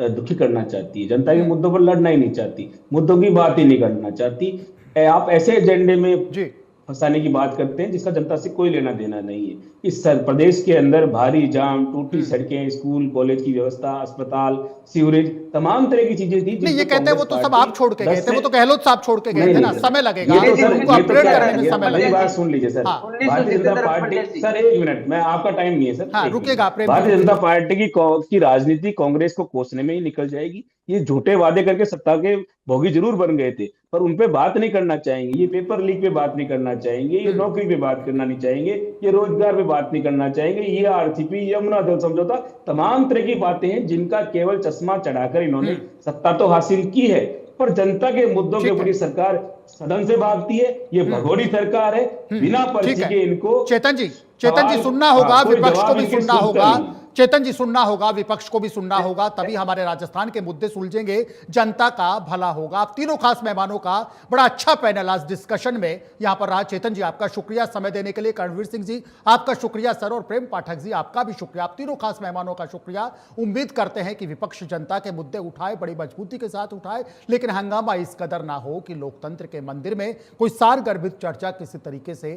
दुखी करना चाहती है, जनता के मुद्दों पर लड़ना ही नहीं चाहती, मुद्दों की बात ही नहीं करना चाहती। आप ऐसे एजेंडे में फंसाने की बात करते हैं जिसका जनता से कोई लेना देना नहीं है। इस प्रदेश के अंदर भारी जाम, टूटी सड़कें, स्कूल कॉलेज की व्यवस्था, अस्पताल, सीवरेज, तमाम तरह की चीजें थी। नहीं, ये कहते हैं वो तो सब आप छोड़ के गए थे, वो तो गहलोत साहब छोड़ के गए थे ना, समय लगेगा, उनको अपग्रेड करने में समय लगेगा। बात सुन लीजिए sir, Bharatiya Janata party, sir 1 minute, मैं, आपका टाइम नहीं है सर, रुकेगा। भारतीय जनता पार्टी की राजनीति कांग्रेस को कोसने में ही निकल जाएगी। ये झूठे वादे करके सत्ता के भोगी जरूर बन गए थे, पर उन पे बात नहीं करना चाहेंगे, ये पेपर लीक पे बात नहीं करना चाहेंगे, ये नौकरी पे बात करना नहीं चाहेंगे, ये रोजगार पे बात नहीं करना चाहेंगे, ये आरसीपी, यमुना जल समझौता, तमाम तरह की बातें हैं जिनका केवल चश्मा चढ़ाकर इन्होंने सत्ता तो हासिल की है, पर जनता के मुद्दों के ऊपर सरकार सदन से भागती है। ये भगोड़ी सरकार है, बिना पर्ची के इनको। चेतन जी सुनना होगा, विपक्ष को भी सुनना होगा। चेतन जी, सुनना होगा, विपक्ष को भी सुनना होगा, तभी हमारे राजस्थान के मुद्दे सुलझेंगे, जनता का भला होगा। आप तीनों खास मेहमानों का बड़ा अच्छा पैनल आज डिस्कशन में यहां पर रहा। चेतन जी, आपका शुक्रिया समय देने के लिए। करणवीर सिंह जी, आपका शुक्रिया सर, और प्रेम पाठक जी, आपका भी शुक्रिया। आप तीनों खास मेहमानों का शुक्रिया। उम्मीद करते हैं कि विपक्ष जनता के मुद्दे उठाए, बड़ी मजबूती के साथ उठाए, लेकिन हंगामा इस कदर ना हो कि लोकतंत्र के मंदिर में कोई सार गर्भित चर्चा किसी तरीके से